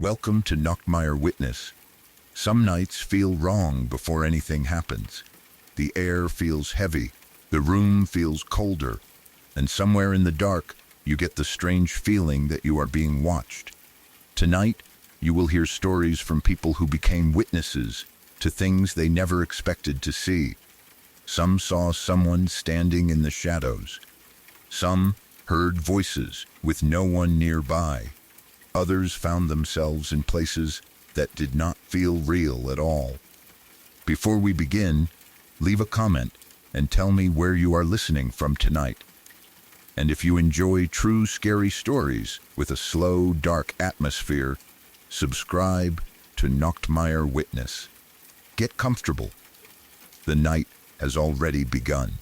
Welcome to Nachtmare Witness. Some nights feel wrong before anything happens. The air feels heavy, the room feels colder, and somewhere in the dark, you get the strange feeling that you are being watched. Tonight, you will hear stories from people who became witnesses to things they never expected to see. Some saw someone standing in the shadows. Some heard voices with no one nearby. Others found themselves in places that did not feel real at all. Before we begin, leave a comment and tell me where you are listening from tonight. And if you enjoy true scary stories with a slow, dark atmosphere, subscribe to Nachtmare Witness. Get comfortable. The night has already begun.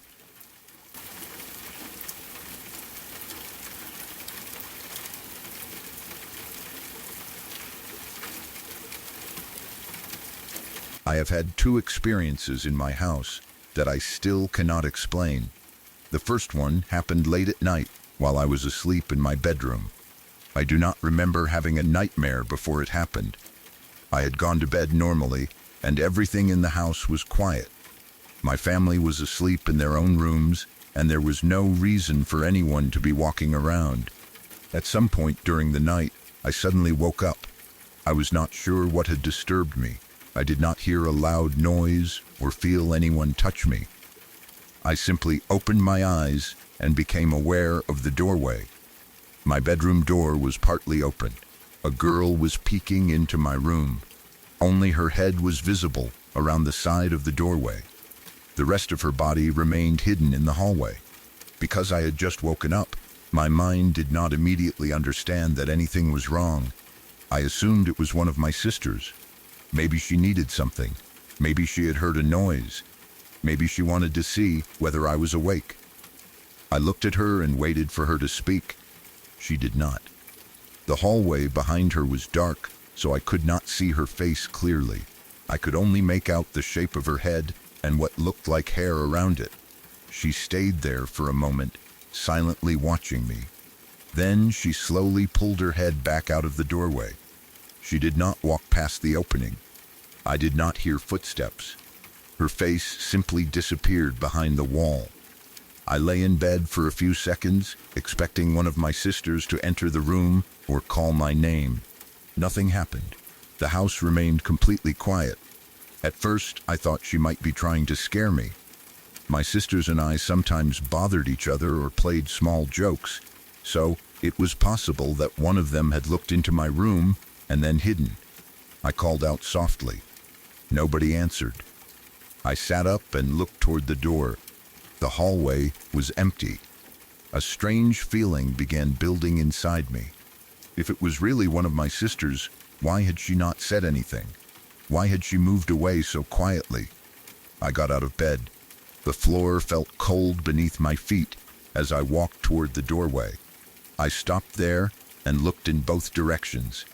I have had two experiences in my house that I still cannot explain. The first one happened late at night while I was asleep in my bedroom. I do not remember having a nightmare before it happened. I had gone to bed normally, and everything in the house was quiet. My family was asleep in their own rooms, and there was no reason for anyone to be walking around. At some point during the night, I suddenly woke up. I was not sure what had disturbed me. I did not hear a loud noise or feel anyone touch me. I simply opened my eyes and became aware of the doorway. My bedroom door was partly open. A girl was peeking into my room. Only her head was visible around the side of the doorway. The rest of her body remained hidden in the hallway. Because I had just woken up, my mind did not immediately understand that anything was wrong. I assumed it was one of my sisters. Maybe she needed something. Maybe she had heard a noise. Maybe she wanted to see whether I was awake. I looked at her and waited for her to speak. She did not. The hallway behind her was dark, so I could not see her face clearly. I could only make out the shape of her head and what looked like hair around it. She stayed there for a moment, silently watching me. Then she slowly pulled her head back out of the doorway. She did not walk past the opening. I did not hear footsteps. Her face simply disappeared behind the wall. I lay in bed for a few seconds, expecting one of my sisters to enter the room or call my name. Nothing happened. The house remained completely quiet. At first, I thought she might be trying to scare me. My sisters and I sometimes bothered each other or played small jokes, so it was possible that one of them had looked into my room and then hidden. I called out softly. Nobody answered. I sat up and looked toward the door. The hallway was empty. A strange feeling began building inside me. If it was really one of my sisters, why had she not said anything? Why had she moved away so quietly? I got out of bed. The floor felt cold beneath my feet as I walked toward the doorway. I stopped there and looked in both directions.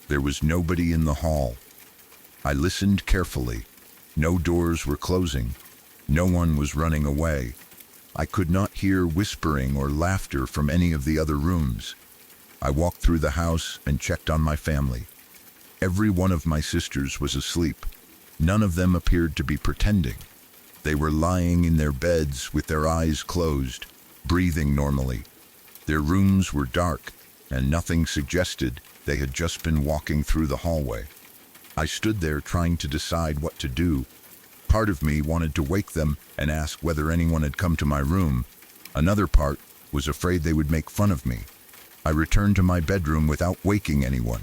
There was nobody in the hall. I listened carefully. No doors were closing. No one was running away. I could not hear whispering or laughter from any of the other rooms. I walked through the house and checked on my family. Every one of my sisters was asleep. None of them appeared to be pretending. They were lying in their beds with their eyes closed, breathing normally. Their rooms were dark, and nothing suggested they had just been walking through the hallway. I stood there trying to decide what to do. Part of me wanted to wake them and ask whether anyone had come to my room. Another part was afraid they would make fun of me. I returned to my bedroom without waking anyone.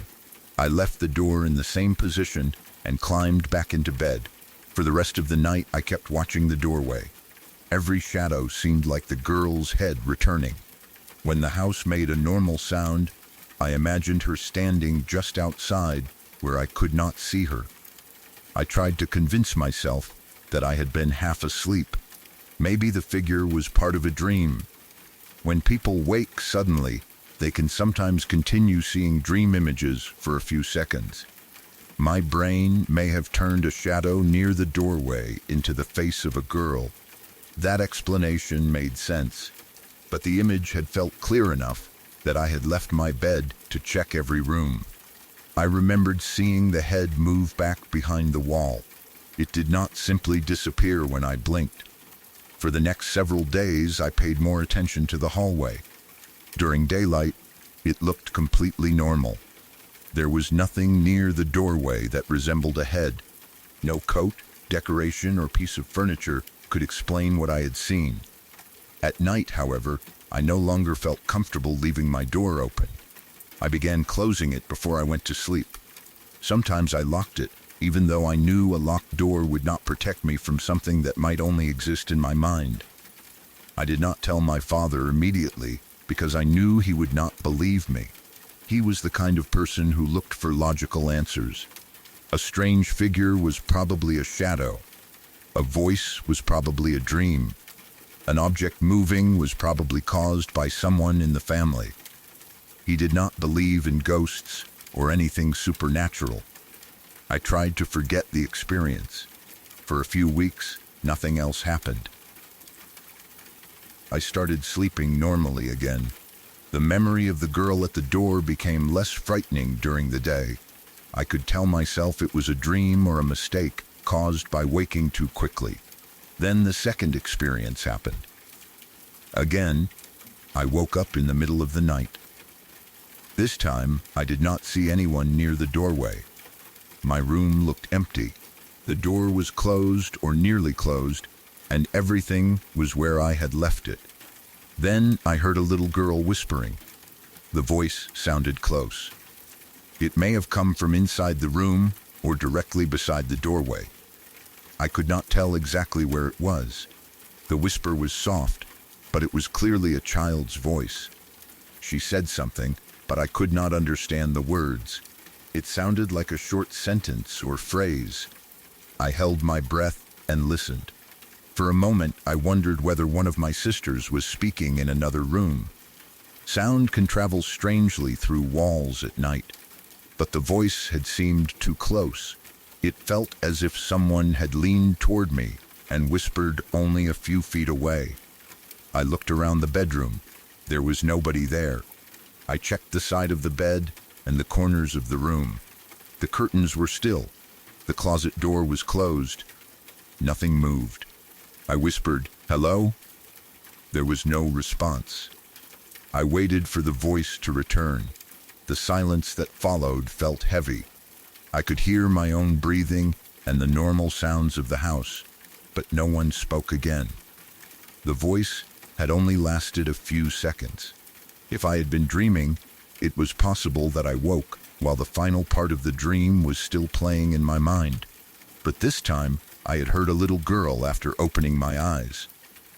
I left the door in the same position and climbed back into bed. For the rest of the night, I kept watching the doorway. Every shadow seemed like the girl's head returning. When the house made a normal sound, I imagined her standing just outside where I could not see her. I tried to convince myself that I had been half asleep. Maybe the figure was part of a dream. When people wake suddenly, they can sometimes continue seeing dream images for a few seconds. My brain may have turned a shadow near the doorway into the face of a girl. That explanation made sense, but the image had felt clear enough that I had left my bed to check every room. I remembered seeing the head move back behind the wall. It did not simply disappear when I blinked. For the next several days, I paid more attention to the hallway. During daylight, it looked completely normal. There was nothing near the doorway that resembled a head. No coat, decoration, or piece of furniture could explain what I had seen. At night, however, I no longer felt comfortable leaving my door open. I began closing it before I went to sleep. Sometimes I locked it, even though I knew a locked door would not protect me from something that might only exist in my mind. I did not tell my father immediately because I knew he would not believe me. He was the kind of person who looked for logical answers. A strange figure was probably a shadow. A voice was probably a dream. An object moving was probably caused by someone in the family. He did not believe in ghosts or anything supernatural. I tried to forget the experience. For a few weeks, nothing else happened. I started sleeping normally again. The memory of the girl at the door became less frightening during the day. I could tell myself it was a dream or a mistake caused by waking too quickly. Then the second experience happened. Again, I woke up in the middle of the night. This time, I did not see anyone near the doorway. My room looked empty. The door was closed or nearly closed, and everything was where I had left it. Then I heard a little girl whispering. The voice sounded close. It may have come from inside the room or directly beside the doorway. I could not tell exactly where it was. The whisper was soft, but it was clearly a child's voice. She said something, but I could not understand the words. It sounded like a short sentence or phrase. I held my breath and listened. For a moment, I wondered whether one of my sisters was speaking in another room. Sound can travel strangely through walls at night, but the voice had seemed too close. It felt as if someone had leaned toward me and whispered only a few feet away. I looked around the bedroom. There was nobody there. I checked the side of the bed and the corners of the room. The curtains were still. The closet door was closed. Nothing moved. I whispered, "Hello?" There was no response. I waited for the voice to return. The silence that followed felt heavy. I could hear my own breathing and the normal sounds of the house, but no one spoke again. The voice had only lasted a few seconds. If I had been dreaming, it was possible that I woke while the final part of the dream was still playing in my mind. But this time, I had heard a little girl after opening my eyes.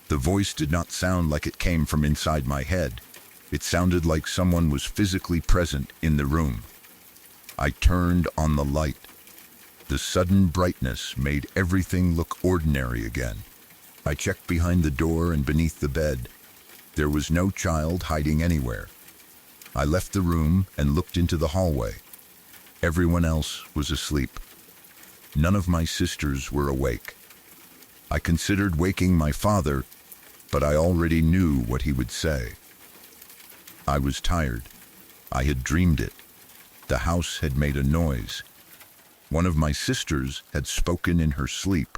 The voice did not sound like it came from inside my head. It sounded like someone was physically present in the room. I turned on the light. The sudden brightness made everything look ordinary again. I checked behind the door and beneath the bed. There was no child hiding anywhere. I left the room and looked into the hallway. Everyone else was asleep. None of my sisters were awake. I considered waking my father, but I already knew what he would say. I was tired. I had dreamed it. The house had made a noise. One of my sisters had spoken in her sleep.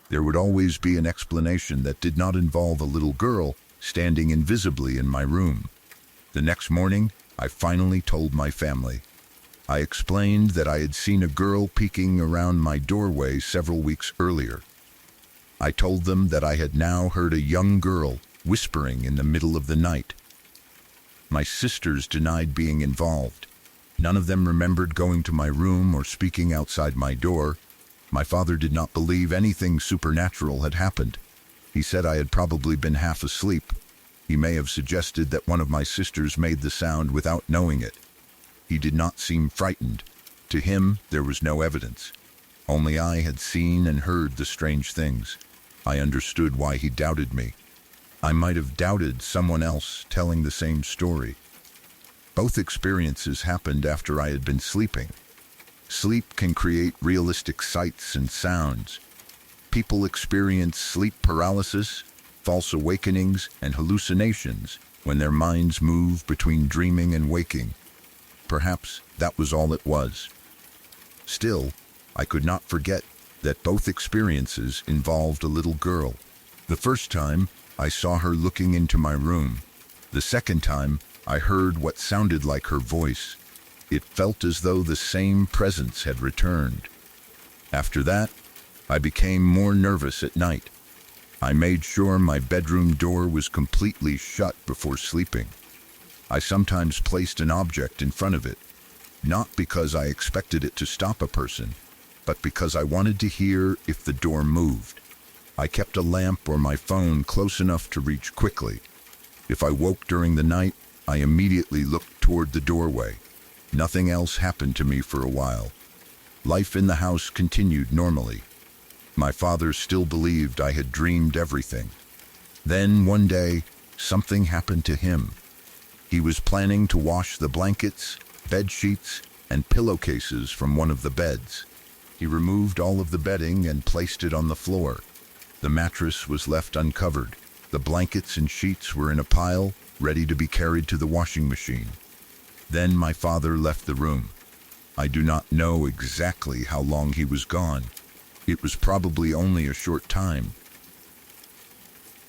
There would always be an explanation that did not involve a little girl standing invisibly in my room. The next morning, I finally told my family. I explained that I had seen a girl peeking around my doorway several weeks earlier. I told them that I had now heard a young girl whispering in the middle of the night. My sisters denied being involved. None of them remembered going to my room or speaking outside my door. My father did not believe anything supernatural had happened. He said I had probably been half asleep. He may have suggested that one of my sisters made the sound without knowing it. He did not seem frightened. To him, there was no evidence. Only I had seen and heard the strange things. I understood why he doubted me. I might have doubted someone else telling the same story. Both experiences happened after I had been sleeping. Sleep can create realistic sights and sounds. People experience sleep paralysis, false awakenings, and hallucinations when their minds move between dreaming and waking. Perhaps that was all it was. Still, I could not forget that both experiences involved a little girl. The first time, I saw her looking into my room. The second time, I heard what sounded like her voice. It felt as though the same presence had returned. After that, I became more nervous at night. I made sure my bedroom door was completely shut before sleeping. I sometimes placed an object in front of it, not because I expected it to stop a person, but because I wanted to hear if the door moved. I kept a lamp or my phone close enough to reach quickly. If I woke during the night, I immediately looked toward the doorway. Nothing else happened to me for a while. Life in the house continued normally. My father still believed I had dreamed everything. Then one day, something happened to him. He was planning to wash the blankets, bed sheets, and pillowcases from one of the beds. He removed all of the bedding and placed it on the floor. The mattress was left uncovered. The blankets and sheets were in a pile, ready to be carried to the washing machine. Then my father left the room. I do not know exactly how long he was gone. It was probably only a short time.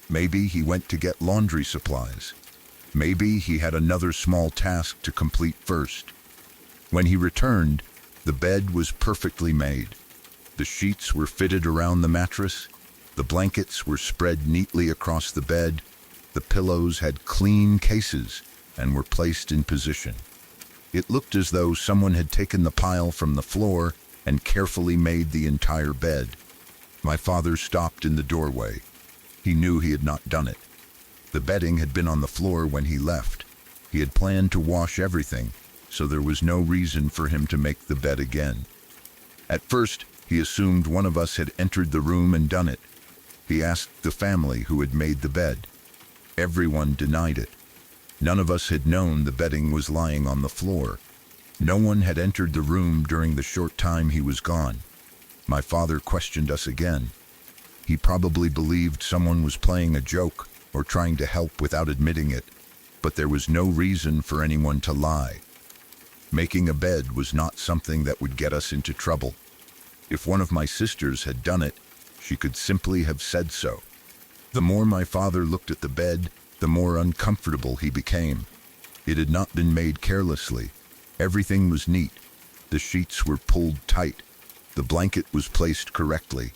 Maybe he went to get laundry supplies. Maybe he had another small task to complete first. When he returned, the bed was perfectly made. The sheets were fitted around the mattress. The blankets were spread neatly across the bed. The pillows had clean cases and were placed in position. It looked as though someone had taken the pile from the floor and carefully made the entire bed. My father stopped in the doorway. He knew he had not done it. The bedding had been on the floor when he left. He had planned to wash everything, so there was no reason for him to make the bed again. At first, he assumed one of us had entered the room and done it. He asked the family who had made the bed. Everyone denied it. None of us had known the bedding was lying on the floor. No one had entered the room during the short time he was gone. My father questioned us again. He probably believed someone was playing a joke or trying to help without admitting it, but there was no reason for anyone to lie. Making a bed was not something that would get us into trouble. If one of my sisters had done it, she could simply have said so. The more my father looked at the bed, the more uncomfortable he became. It had not been made carelessly. Everything was neat. The sheets were pulled tight. The blanket was placed correctly.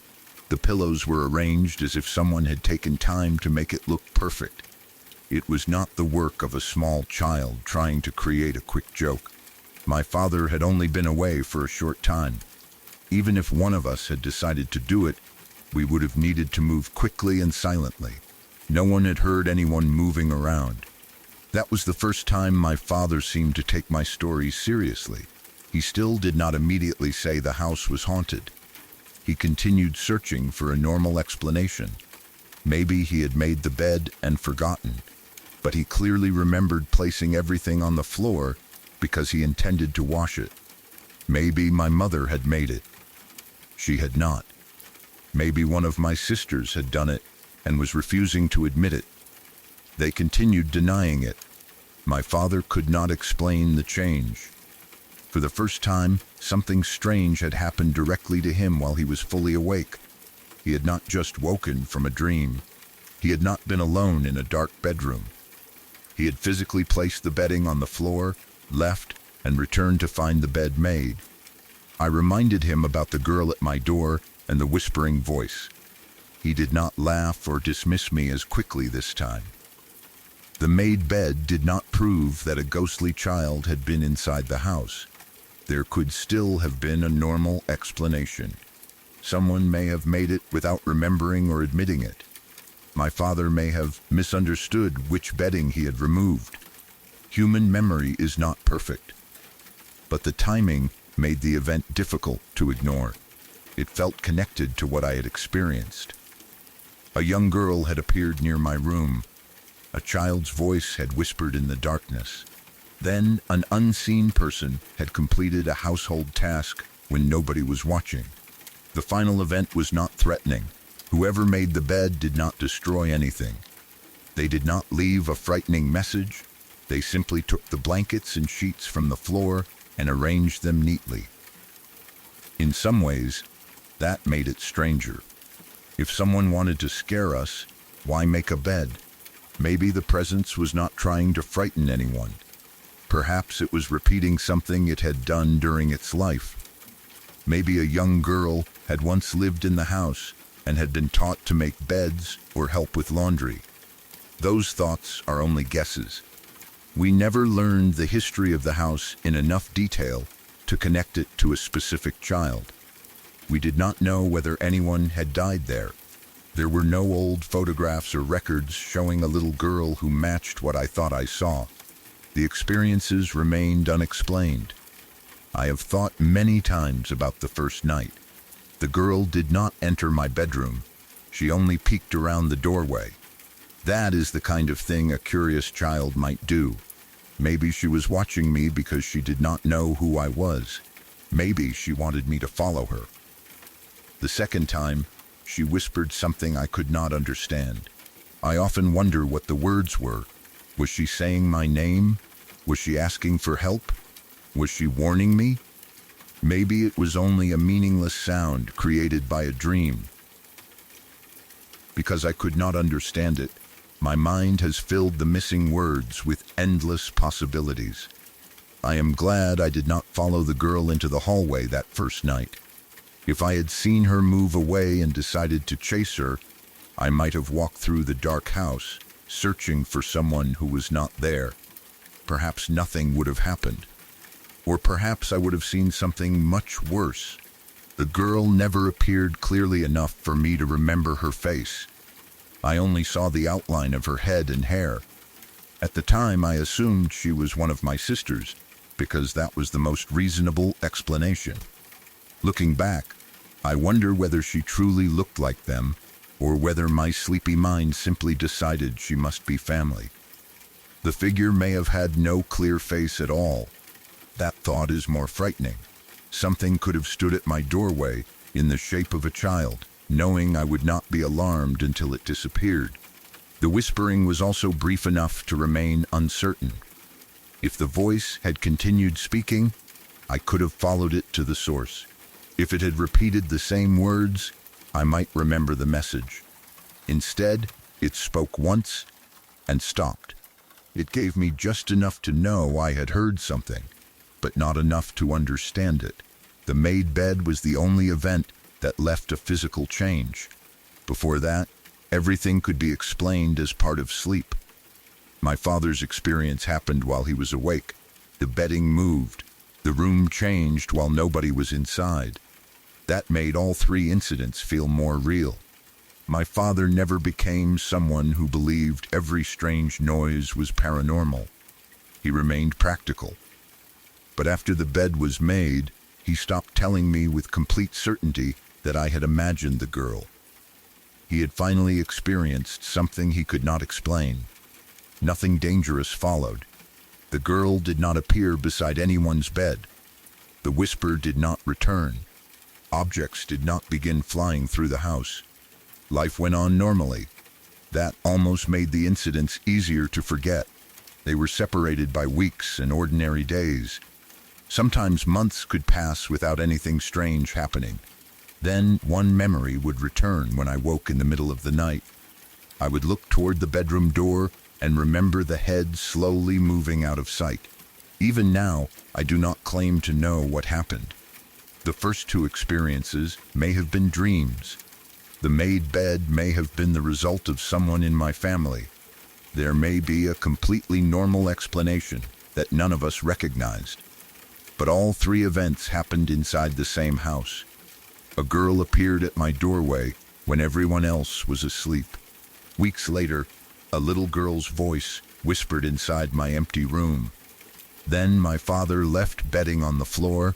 The pillows were arranged as if someone had taken time to make it look perfect. It was not the work of a small child trying to create a quick joke. My father had only been away for a short time. Even if one of us had decided to do it, we would have needed to move quickly and silently. No one had heard anyone moving around. That was the first time my father seemed to take my story seriously. He still did not immediately say the house was haunted. He continued searching for a normal explanation. Maybe he had made the bed and forgotten, but he clearly remembered placing everything on the floor because he intended to wash it. Maybe my mother had made it. She had not. Maybe one of my sisters had done it and was refusing to admit it. They continued denying it. My father could not explain the change. For the first time, something strange had happened directly to him while he was fully awake. He had not just woken from a dream. He had not been alone in a dark bedroom. He had physically placed the bedding on the floor, left, and returned to find the bed made. I reminded him about the girl at my door and the whispering voice. He did not laugh or dismiss me as quickly this time. The made bed did not prove that a ghostly child had been inside the house. There could still have been a normal explanation. Someone may have made it without remembering or admitting it. My father may have misunderstood which bedding he had removed. Human memory is not perfect. But the timing made the event difficult to ignore. It felt connected to what I had experienced. A young girl had appeared near my room. A child's voice had whispered in the darkness. Then an unseen person had completed a household task when nobody was watching. The final event was not threatening. Whoever made the bed did not destroy anything. They did not leave a frightening message. They simply took the blankets and sheets from the floor and arranged them neatly. In some ways, that made it stranger. If someone wanted to scare us, why make a bed? Maybe the presence was not trying to frighten anyone. Perhaps it was repeating something it had done during its life. Maybe a young girl had once lived in the house and had been taught to make beds or help with laundry. Those thoughts are only guesses. We never learned the history of the house in enough detail to connect it to a specific child. We did not know whether anyone had died there. There were no old photographs or records showing a little girl who matched what I thought I saw. The experiences remained unexplained. I have thought many times about the first night. The girl did not enter my bedroom. She only peeked around the doorway. That is the kind of thing a curious child might do. Maybe she was watching me because she did not know who I was. Maybe she wanted me to follow her. The second time, she whispered something I could not understand. I often wonder what the words were. Was she saying my name? Was she asking for help? Was she warning me? Maybe it was only a meaningless sound created by a dream. Because I could not understand it, my mind has filled the missing words with endless possibilities. I am glad I did not follow the girl into the hallway that first night. If I had seen her move away and decided to chase her, I might have walked through the dark house, searching for someone who was not there. Perhaps nothing would have happened. Or perhaps I would have seen something much worse. The girl never appeared clearly enough for me to remember her face. I only saw the outline of her head and hair. At the time, I assumed she was one of my sisters, because that was the most reasonable explanation. Looking back, I wonder whether she truly looked like them, or whether my sleepy mind simply decided she must be family. The figure may have had no clear face at all. That thought is more frightening. Something could have stood at my doorway in the shape of a child, knowing I would not be alarmed until it disappeared. The whispering was also brief enough to remain uncertain. If the voice had continued speaking, I could have followed it to the source. If it had repeated the same words, I might remember the message. Instead, it spoke once and stopped. It gave me just enough to know I had heard something, but not enough to understand it. The made bed was the only event that left a physical change. Before that, everything could be explained as part of sleep. My father's experience happened while he was awake. The bedding moved. The room changed while nobody was inside. That made all three incidents feel more real. My father never became someone who believed every strange noise was paranormal. He remained practical. But after the bed was made, he stopped telling me with complete certainty that I had imagined the girl. He had finally experienced something he could not explain. Nothing dangerous followed. The girl did not appear beside anyone's bed. The whisper did not return. Objects did not begin flying through the house. Life went on normally. That almost made the incidents easier to forget. They were separated by weeks and ordinary days. Sometimes months could pass without anything strange happening. Then one memory would return when I woke in the middle of the night. I would look toward the bedroom door and remember the head slowly moving out of sight. Even now, I do not claim to know what happened. The first two experiences may have been dreams. The made bed may have been the result of someone in my family. There may be a completely normal explanation that none of us recognized. But all three events happened inside the same house. A girl appeared at my doorway when everyone else was asleep. Weeks later, a little girl's voice whispered inside my empty room. Then my father left bedding on the floor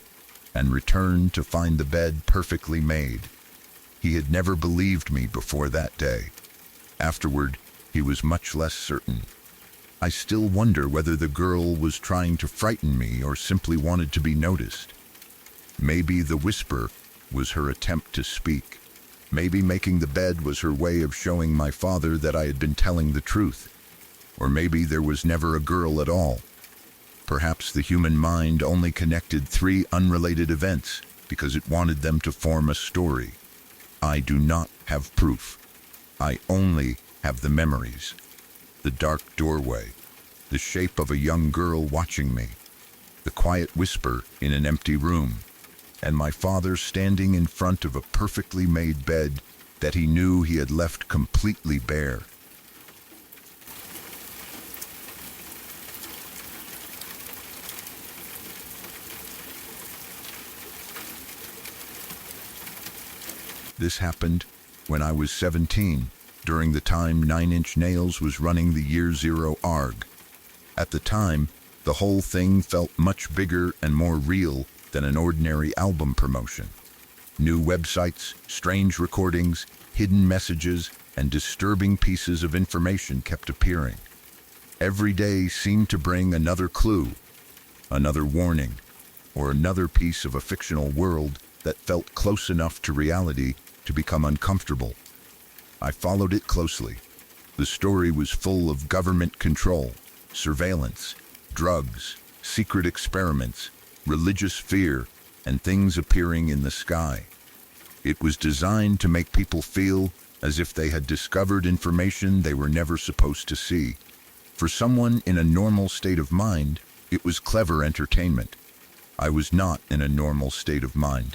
and returned to find the bed perfectly made. He had never believed me before that day. Afterward, he was much less certain. I still wonder whether the girl was trying to frighten me or simply wanted to be noticed. Maybe the whisper was her attempt to speak. Maybe making the bed was her way of showing my father that I had been telling the truth. Or maybe there was never a girl at all. Perhaps the human mind only connected three unrelated events because it wanted them to form a story. I do not have proof. I only have the memories. The dark doorway, the shape of a young girl watching me, the quiet whisper in an empty room, and my father standing in front of a perfectly made bed that he knew he had left completely bare. This happened when I was 17, during the time 9 Inch Nails was running the Year Zero ARG. At the time, the whole thing felt much bigger and more real than an ordinary album promotion. New websites, strange recordings, hidden messages, and disturbing pieces of information kept appearing. Every day seemed to bring another clue, another warning, or another piece of a fictional world that felt close enough to reality to become uncomfortable. I followed it closely. The story was full of government control, surveillance, drugs, secret experiments, religious fear, and things appearing in the sky. It was designed to make people feel as if they had discovered information they were never supposed to see. For someone in a normal state of mind, it was clever entertainment. I was not in a normal state of mind.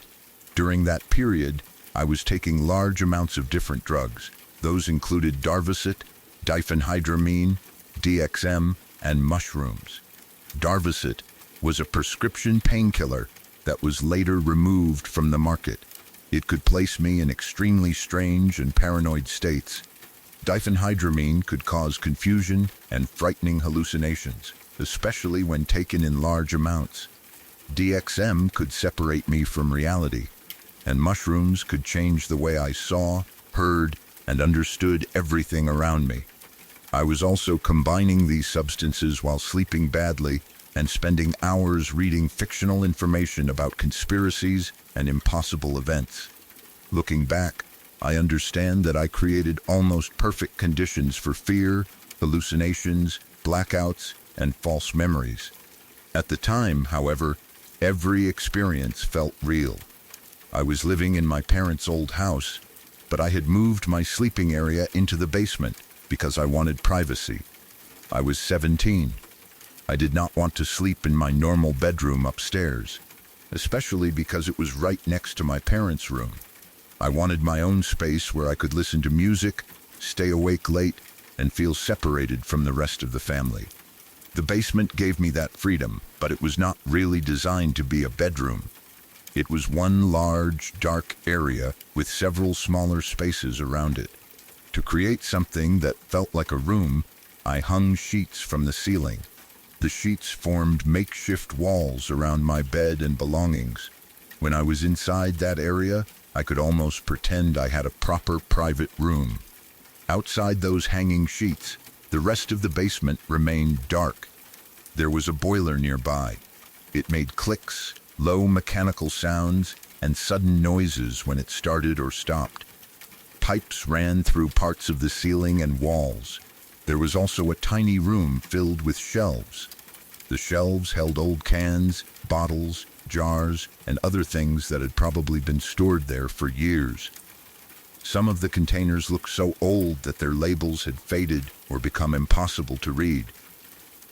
During that period, I was taking large amounts of different drugs. Those included Darvocet, diphenhydramine, DXM, and mushrooms. Darvocet was a prescription painkiller that was later removed from the market. It could place me in extremely strange and paranoid states. Diphenhydramine could cause confusion and frightening hallucinations, especially when taken in large amounts. DXM could separate me from reality, and mushrooms could change the way I saw, heard, and understood everything around me. I was also combining these substances while sleeping badly and spending hours reading fictional information about conspiracies and impossible events. Looking back, I understand that I created almost perfect conditions for fear, hallucinations, blackouts, and false memories. At the time, however, every experience felt real. I was living in my parents' old house, but I had moved my sleeping area into the basement because I wanted privacy. I was 17. I did not want to sleep in my normal bedroom upstairs, especially because it was right next to my parents' room. I wanted my own space where I could listen to music, stay awake late, and feel separated from the rest of the family. The basement gave me that freedom, but it was not really designed to be a bedroom. It was one large, dark area with several smaller spaces around it. To create something that felt like a room, I hung sheets from the ceiling. The sheets formed makeshift walls around my bed and belongings. When I was inside that area, I could almost pretend I had a proper private room. Outside those hanging sheets, the rest of the basement remained dark. There was a boiler nearby. It made clicks, low mechanical sounds, and sudden noises when it started or stopped. Pipes ran through parts of the ceiling and walls. There was also a tiny room filled with shelves. The shelves held old cans, bottles, jars, and other things that had probably been stored there for years. Some of the containers looked so old that their labels had faded or become impossible to read.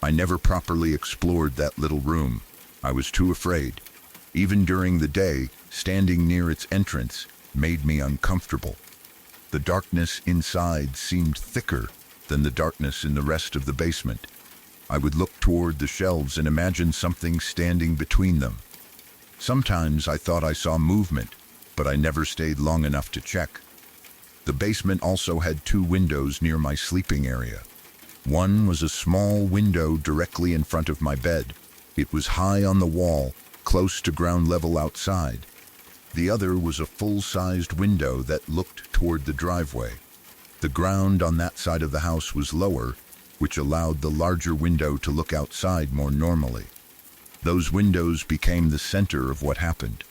I never properly explored that little room. I was too afraid. Even during the day, standing near its entrance made me uncomfortable. The darkness inside seemed thicker than the darkness in the rest of the basement. I would look toward the shelves and imagine something standing between them. Sometimes I thought I saw movement, but I never stayed long enough to check. The basement also had 2 windows near my sleeping area. One was a small window directly in front of my bed. It was high on the wall, close to ground level outside. The other was a full-sized window that looked toward the driveway. The ground on that side of the house was lower, which allowed the larger window to look outside more normally. Those windows became the center of what happened.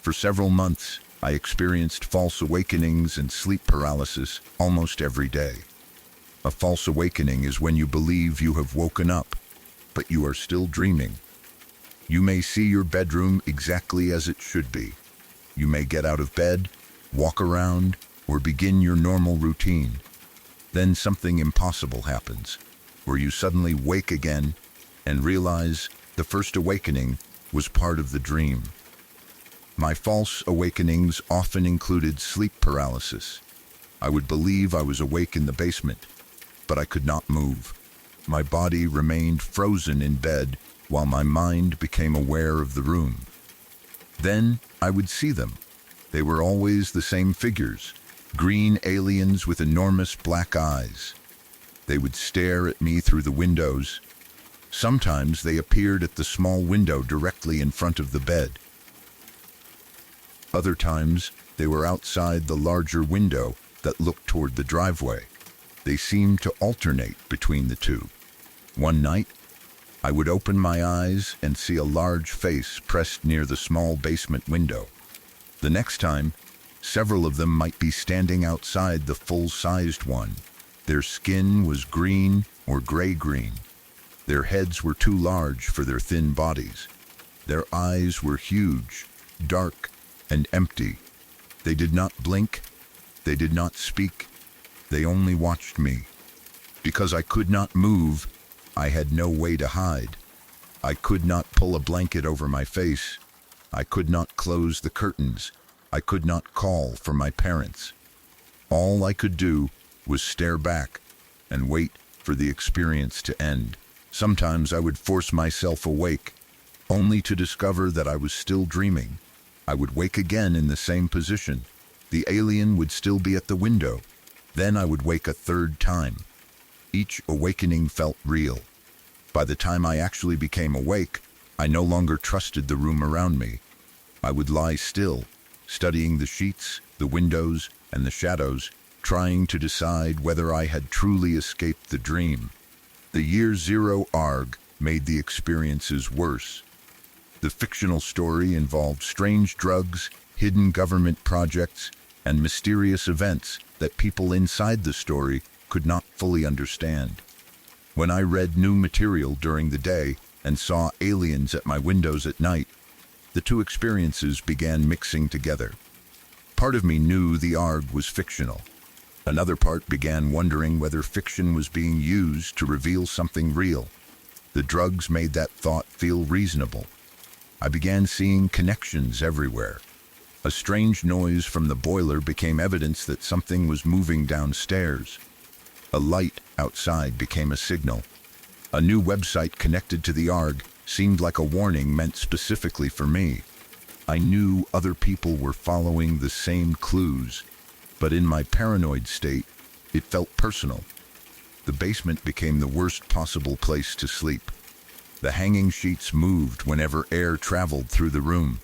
For several months, I experienced false awakenings and sleep paralysis almost every day. A false awakening is when you believe you have woken up, but you are still dreaming. You may see your bedroom exactly as it should be. You may get out of bed, walk around, or begin your normal routine. Then something impossible happens, where you suddenly wake again and realize the first awakening was part of the dream. My false awakenings often included sleep paralysis. I would believe I was awake in the basement, but I could not move. My body remained frozen in bed while my mind became aware of the room. Then I would see them. They were always the same figures, green aliens with enormous black eyes. They would stare at me through the windows. Sometimes they appeared at the small window directly in front of the bed. Other times, they were outside the larger window that looked toward the driveway. They seemed to alternate between the two. One night, I would open my eyes and see a large face pressed near the small basement window. The next time, several of them might be standing outside the full-sized one. Their skin was green or gray-green. Their heads were too large for their thin bodies. Their eyes were huge, dark, and empty. They did not blink. They did not speak. They only watched me. Because I could not move, I had no way to hide. I could not pull a blanket over my face. I could not close the curtains. I could not call for my parents. All I could do was stare back and wait for the experience to end. Sometimes I would force myself awake, only to discover that I was still dreaming. I would wake again in the same position. The alien would still be at the window. Then I would wake a third time. Each awakening felt real. By the time I actually became awake, I no longer trusted the room around me. I would lie still, studying the sheets, the windows, and the shadows, trying to decide whether I had truly escaped the dream. The Year Zero ARG made the experiences worse. The fictional story involved strange drugs, hidden government projects, and mysterious events that people inside the story could not fully understand. When I read new material during the day and saw aliens at my windows at night, the two experiences began mixing together. Part of me knew the ARG was fictional. Another part began wondering whether fiction was being used to reveal something real. The drugs made that thought feel reasonable. I began seeing connections everywhere. A strange noise from the boiler became evidence that something was moving downstairs. A light outside became a signal. A new website connected to the ARG seemed like a warning meant specifically for me. I knew other people were following the same clues, but in my paranoid state, it felt personal. The basement became the worst possible place to sleep. The hanging sheets moved whenever air traveled through the room.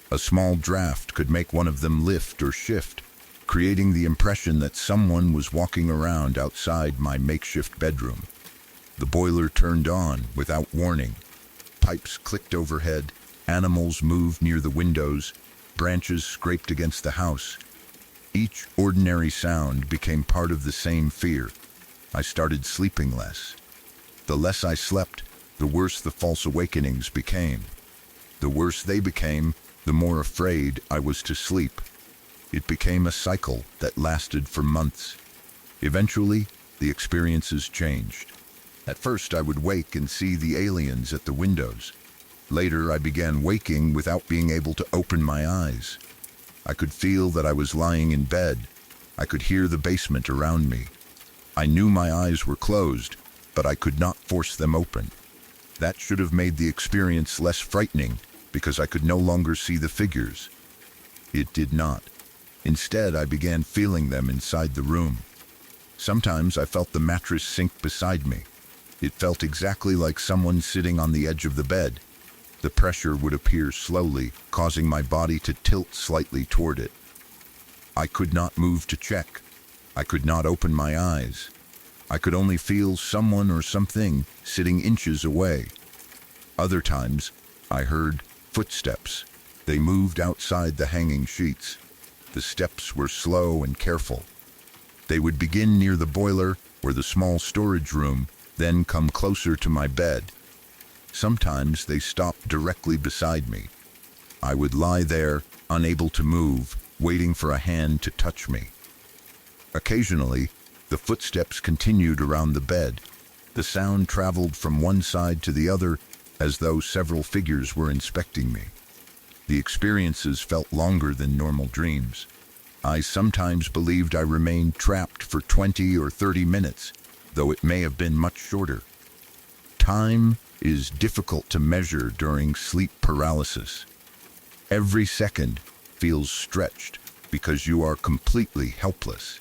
A small draft could make one of them lift or shift, creating the impression that someone was walking around outside my makeshift bedroom. The boiler turned on without warning. Pipes clicked overhead, animals moved near the windows, branches scraped against the house. Each ordinary sound became part of the same fear. I started sleeping less. The less I slept, the worse the false awakenings became. The worse they became, the more afraid I was to sleep. It became a cycle that lasted for months. Eventually, the experiences changed. At first, I would wake and see the aliens at the windows. Later, I began waking without being able to open my eyes. I could feel that I was lying in bed. I could hear the basement around me. I knew my eyes were closed, but I could not force them open. That should have made the experience less frightening, because I could no longer see the figures. It did not. Instead, I began feeling them inside the room. Sometimes I felt the mattress sink beside me. It felt exactly like someone sitting on the edge of the bed. The pressure would appear slowly, causing my body to tilt slightly toward it. I could not move to check. I could not open my eyes. I could only feel someone or something sitting inches away. Other times, I heard footsteps. They moved outside the hanging sheets. The steps were slow and careful. They would begin near the boiler or the small storage room, then come closer to my bed. Sometimes they stopped directly beside me. I would lie there, unable to move, waiting for a hand to touch me. Occasionally, the footsteps continued around the bed. The sound traveled from one side to the other, as though several figures were inspecting me. The experiences felt longer than normal dreams. I sometimes believed I remained trapped for 20 or 30 minutes, though it may have been much shorter. Time is difficult to measure during sleep paralysis. Every second feels stretched because you are completely helpless.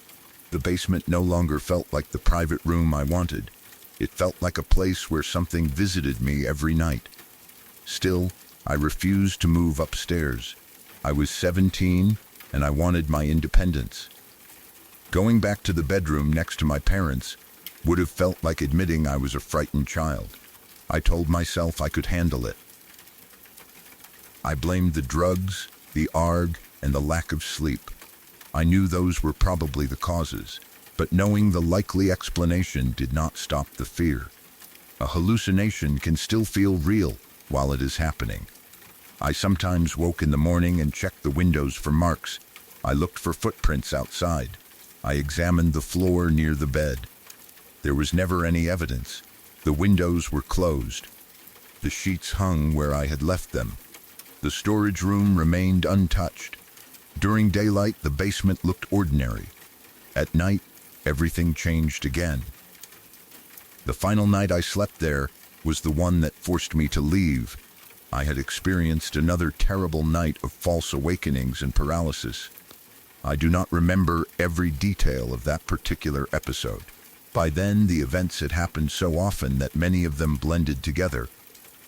The basement no longer felt like the private room I wanted. It felt like a place where something visited me every night. Still, I refused to move upstairs. I was 17 and I wanted my independence. Going back to the bedroom next to my parents would have felt like admitting I was a frightened child. I told myself I could handle it. I blamed the drugs, the ARG, and the lack of sleep. I knew those were probably the causes, but knowing the likely explanation did not stop the fear. A hallucination can still feel real while it is happening. I sometimes woke in the morning and checked the windows for marks. I looked for footprints outside. I examined the floor near the bed. There was never any evidence. The windows were closed. The sheets hung where I had left them. The storage room remained untouched. During daylight, the basement looked ordinary. At night, everything changed again. The final night I slept there was the one that forced me to leave. I had experienced another terrible night of false awakenings and paralysis. I do not remember every detail of that particular episode. By then, the events had happened so often that many of them blended together.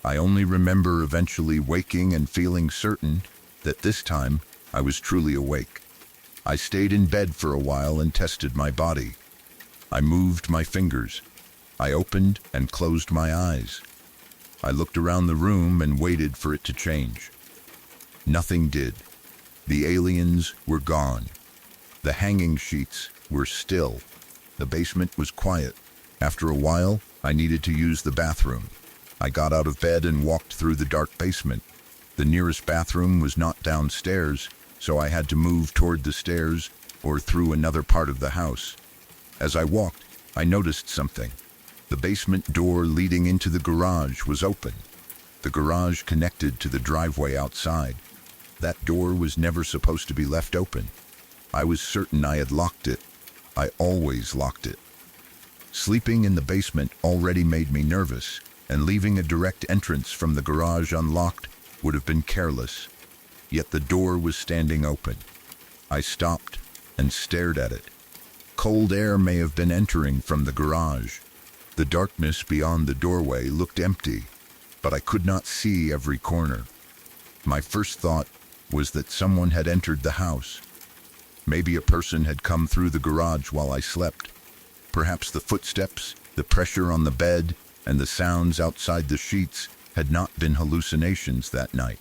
I only remember eventually waking and feeling certain that this time I was truly awake. I stayed in bed for a while and tested my body. I moved my fingers. I opened and closed my eyes. I looked around the room and waited for it to change. Nothing did. The aliens were gone. The hanging sheets were still. The basement was quiet. After a while, I needed to use the bathroom. I got out of bed and walked through the dark basement. The nearest bathroom was not downstairs, so I had to move toward the stairs or through another part of the house. As I walked, I noticed something. The basement door leading into the garage was open. The garage connected to the driveway outside. That door was never supposed to be left open. I was certain I had locked it. I always locked it. Sleeping in the basement already made me nervous, and leaving a direct entrance from the garage unlocked would have been careless. Yet the door was standing open. I stopped and stared at it. Cold air may have been entering from the garage. The darkness beyond the doorway looked empty, but I could not see every corner. My first thought was that someone had entered the house. Maybe a person had come through the garage while I slept. Perhaps the footsteps, the pressure on the bed, and the sounds outside the sheets had not been hallucinations that night.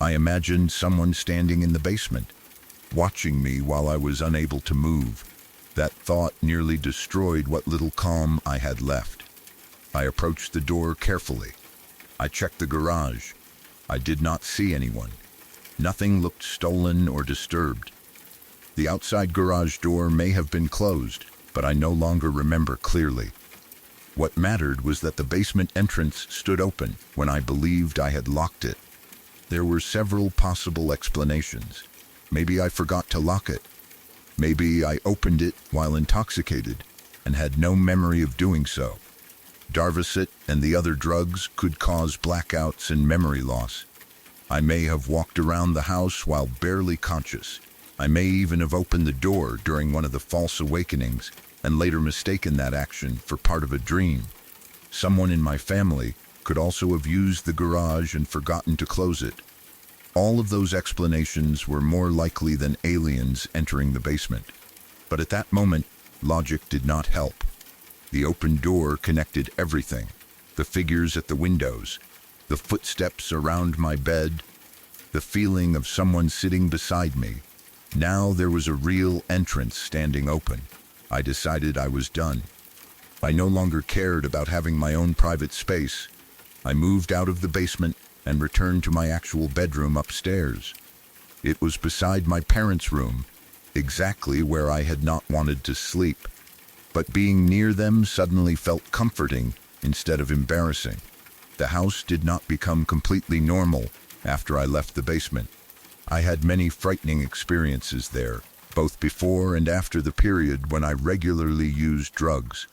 I imagined someone standing in the basement, watching me while I was unable to move. That thought nearly destroyed what little calm I had left. I approached the door carefully. I checked the garage. I did not see anyone. Nothing looked stolen or disturbed. The outside garage door may have been closed, but I no longer remember clearly. What mattered was that the basement entrance stood open when I believed I had locked it. There were several possible explanations. Maybe I forgot to lock it. Maybe I opened it while intoxicated and had no memory of doing so. Darvocet and the other drugs could cause blackouts and memory loss. I may have walked around the house while barely conscious. I may even have opened the door during one of the false awakenings and later mistaken that action for part of a dream. Someone in my family could also have used the garage and forgotten to close it. All of those explanations were more likely than aliens entering the basement. But at that moment, logic did not help. The open door connected everything. The figures at the windows, the footsteps around my bed, the feeling of someone sitting beside me. Now there was a real entrance standing open. I decided I was done. I no longer cared about having my own private space. I moved out of the basement and returned to my actual bedroom upstairs. It was beside my parents' room, exactly where I had not wanted to sleep. But being near them suddenly felt comforting instead of embarrassing. The house did not become completely normal after I left the basement. I had many frightening experiences there, both before and after the period when I regularly used drugs.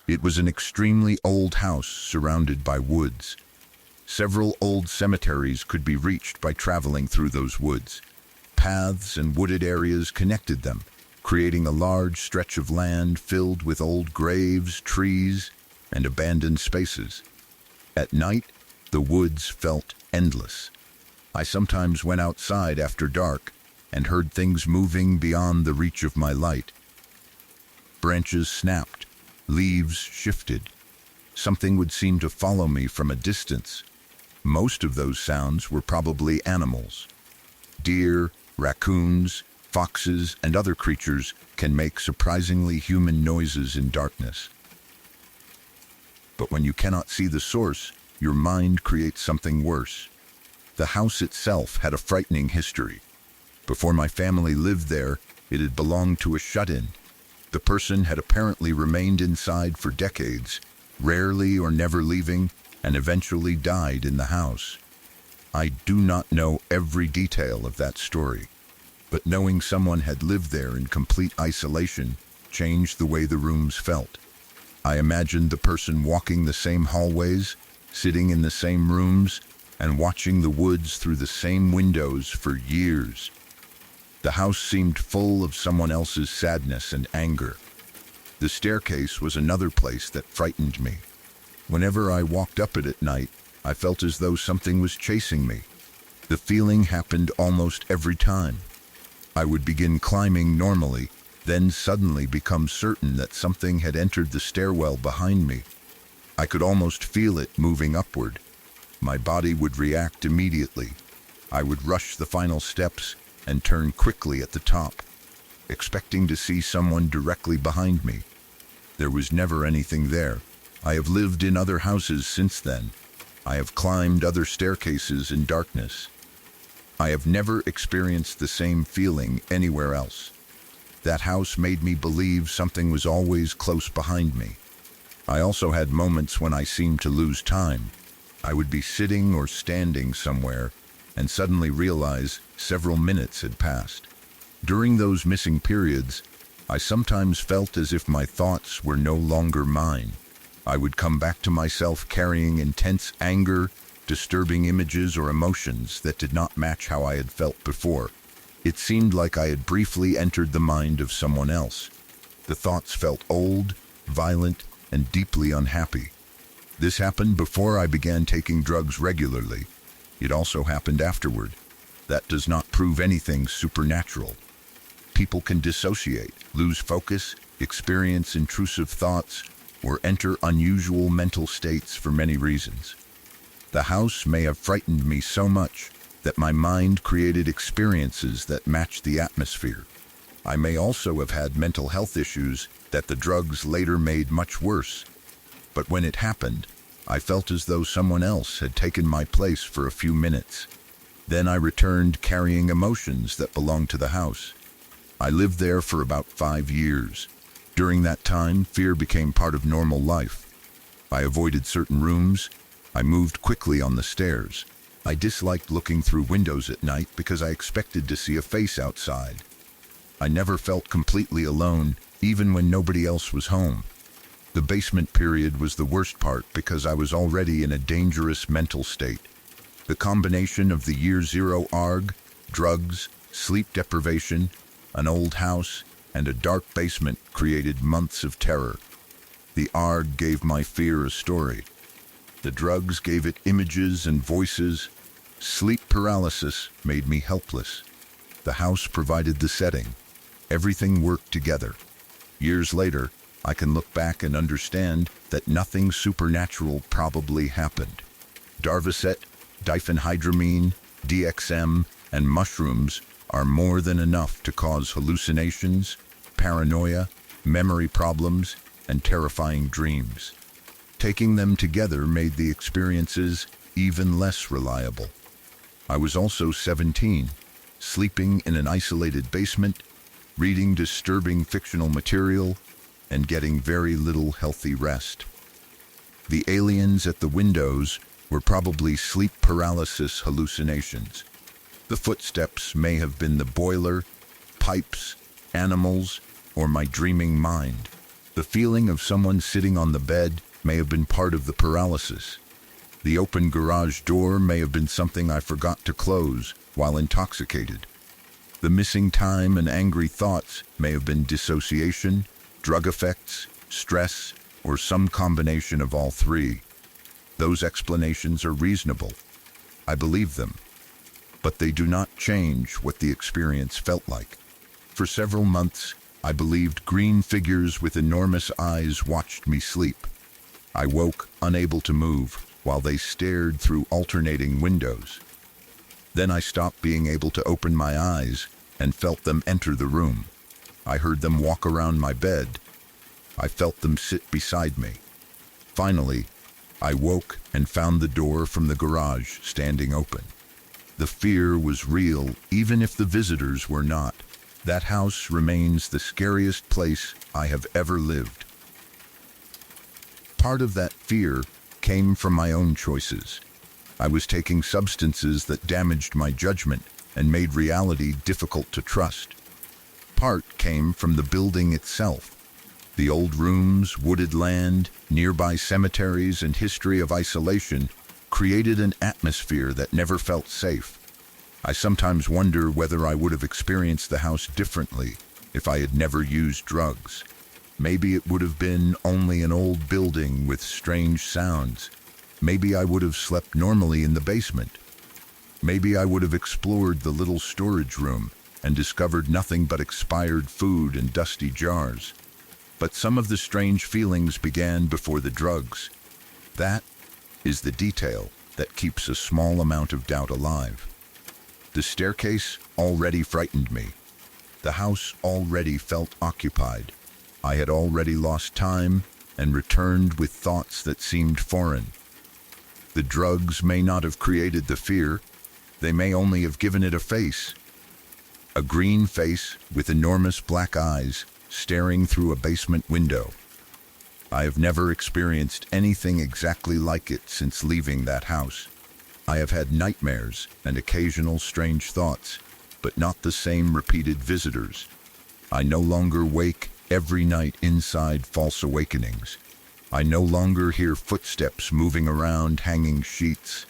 It was an extremely old house surrounded by woods. Several old cemeteries could be reached by traveling through those woods. Paths and wooded areas connected them, creating a large stretch of land filled with old graves, trees, and abandoned spaces. At night, the woods felt endless. I sometimes went outside after dark and heard things moving beyond the reach of my light. Branches snapped, leaves shifted. Something would seem to follow me from a distance. Most of those sounds were probably animals. Deer, raccoons, foxes, and other creatures can make surprisingly human noises in darkness. But when you cannot see the source, your mind creates something worse. The house itself had a frightening history. Before my family lived there, it had belonged to a shut-in. The person had apparently remained inside for decades, rarely or never leaving, and eventually died in the house. I do not know every detail of that story, but knowing someone had lived there in complete isolation changed the way the rooms felt. I imagined the person walking the same hallways, sitting in the same rooms, and watching the woods through the same windows for years. The house seemed full of someone else's sadness and anger. The staircase was another place that frightened me. Whenever I walked up it at night, I felt as though something was chasing me. The feeling happened almost every time. I would begin climbing normally, then suddenly become certain that something had entered the stairwell behind me. I could almost feel it moving upward. My body would react immediately. I would rush the final steps and turn quickly at the top, expecting to see someone directly behind me. There was never anything there. I have lived in other houses since then. I have climbed other staircases in darkness. I have never experienced the same feeling anywhere else. That house made me believe something was always close behind me. I also had moments when I seemed to lose time. I would be sitting or standing somewhere and suddenly realize several minutes had passed. During those missing periods, I sometimes felt as if my thoughts were no longer mine. I would come back to myself carrying intense anger, disturbing images or emotions that did not match how I had felt before. It seemed like I had briefly entered the mind of someone else. The thoughts felt old, violent, and deeply unhappy. This happened before I began taking drugs regularly. It also happened afterward. That does not prove anything supernatural. People can dissociate, lose focus, experience intrusive thoughts, or enter unusual mental states for many reasons. The house may have frightened me so much that my mind created experiences that matched the atmosphere. I may also have had mental health issues that the drugs later made much worse. But when it happened, I felt as though someone else had taken my place for a few minutes. Then I returned carrying emotions that belonged to the house. I lived there for about 5 years. During that time, fear became part of normal life. I avoided certain rooms. I moved quickly on the stairs. I disliked looking through windows at night because I expected to see a face outside. I never felt completely alone, even when nobody else was home. The basement period was the worst part because I was already in a dangerous mental state. The combination of the year zero ARG, drugs, sleep deprivation, an old house, and a dark basement created months of terror. The ARG gave my fear a story. The drugs gave it images and voices. Sleep paralysis made me helpless. The house provided the setting. Everything worked together. Years later, I can look back and understand that nothing supernatural probably happened. Darvocet, diphenhydramine, DXM, and mushrooms are more than enough to cause hallucinations, paranoia, memory problems, and terrifying dreams. Taking them together made the experiences even less reliable. I was also 17, sleeping in an isolated basement, reading disturbing fictional material, and getting very little healthy rest. The aliens at the windows were probably sleep paralysis hallucinations. The footsteps may have been the boiler, pipes, animals, or my dreaming mind. The feeling of someone sitting on the bed may have been part of the paralysis. The open garage door may have been something I forgot to close while intoxicated. The missing time and angry thoughts may have been dissociation, drug effects, stress, or some combination of all three. Those explanations are reasonable. I believe them. But they do not change what the experience felt like. For several months, I believed green figures with enormous eyes watched me sleep. I woke, unable to move, while they stared through alternating windows. Then I stopped being able to open my eyes and felt them enter the room. I heard them walk around my bed. I felt them sit beside me. Finally, I woke and found the door from the garage standing open. The fear was real, even if the visitors were not. That house remains the scariest place I have ever lived. Part of that fear came from my own choices. I was taking substances that damaged my judgment and made reality difficult to trust. Part came from the building itself. The old rooms, wooded land, nearby cemeteries, and history of isolation created an atmosphere that never felt safe. I sometimes wonder whether I would have experienced the house differently if I had never used drugs. Maybe it would have been only an old building with strange sounds. Maybe I would have slept normally in the basement. Maybe I would have explored the little storage room and discovered nothing but expired food and dusty jars. But some of the strange feelings began before the drugs. That is the detail that keeps a small amount of doubt alive. The staircase already frightened me. The house already felt occupied. I had already lost time and returned with thoughts that seemed foreign. The drugs may not have created the fear. They may only have given it a face. A green face with enormous black eyes staring through a basement window. I have never experienced anything exactly like it since leaving that house. I have had nightmares and occasional strange thoughts, but not the same repeated visitors. I no longer wake every night inside false awakenings. I no longer hear footsteps moving around hanging sheets.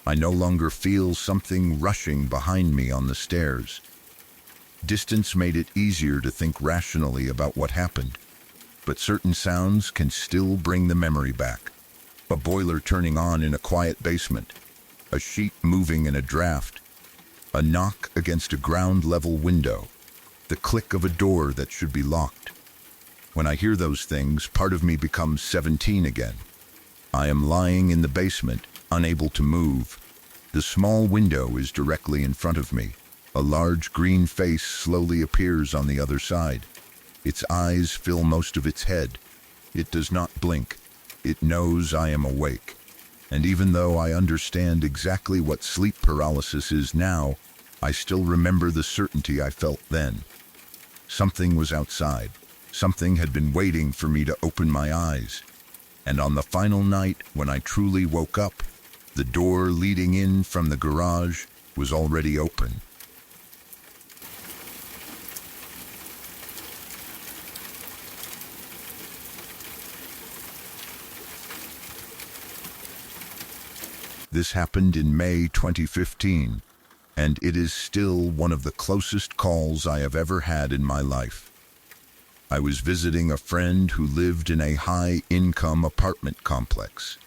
I no longer feel something rushing behind me on the stairs. Distance made it easier to think rationally about what happened, but certain sounds can still bring the memory back. A boiler turning on in a quiet basement, a sheet moving in a draft, a knock against a ground-level window, the click of a door that should be locked. When I hear those things, part of me becomes 17 again. I am lying in the basement, unable to move. The small window is directly in front of me. A large green face slowly appears on the other side. Its eyes fill most of its head. It does not blink. It knows I am awake. And even though I understand exactly what sleep paralysis is now, I still remember the certainty I felt then. Something was outside. Something had been waiting for me to open my eyes. And on the final night, when I truly woke up, the door leading in from the garage was already open. This happened in May 2015, and it is still one of the closest calls I have ever had in my life. I was visiting a friend who lived in a high-income apartment complex.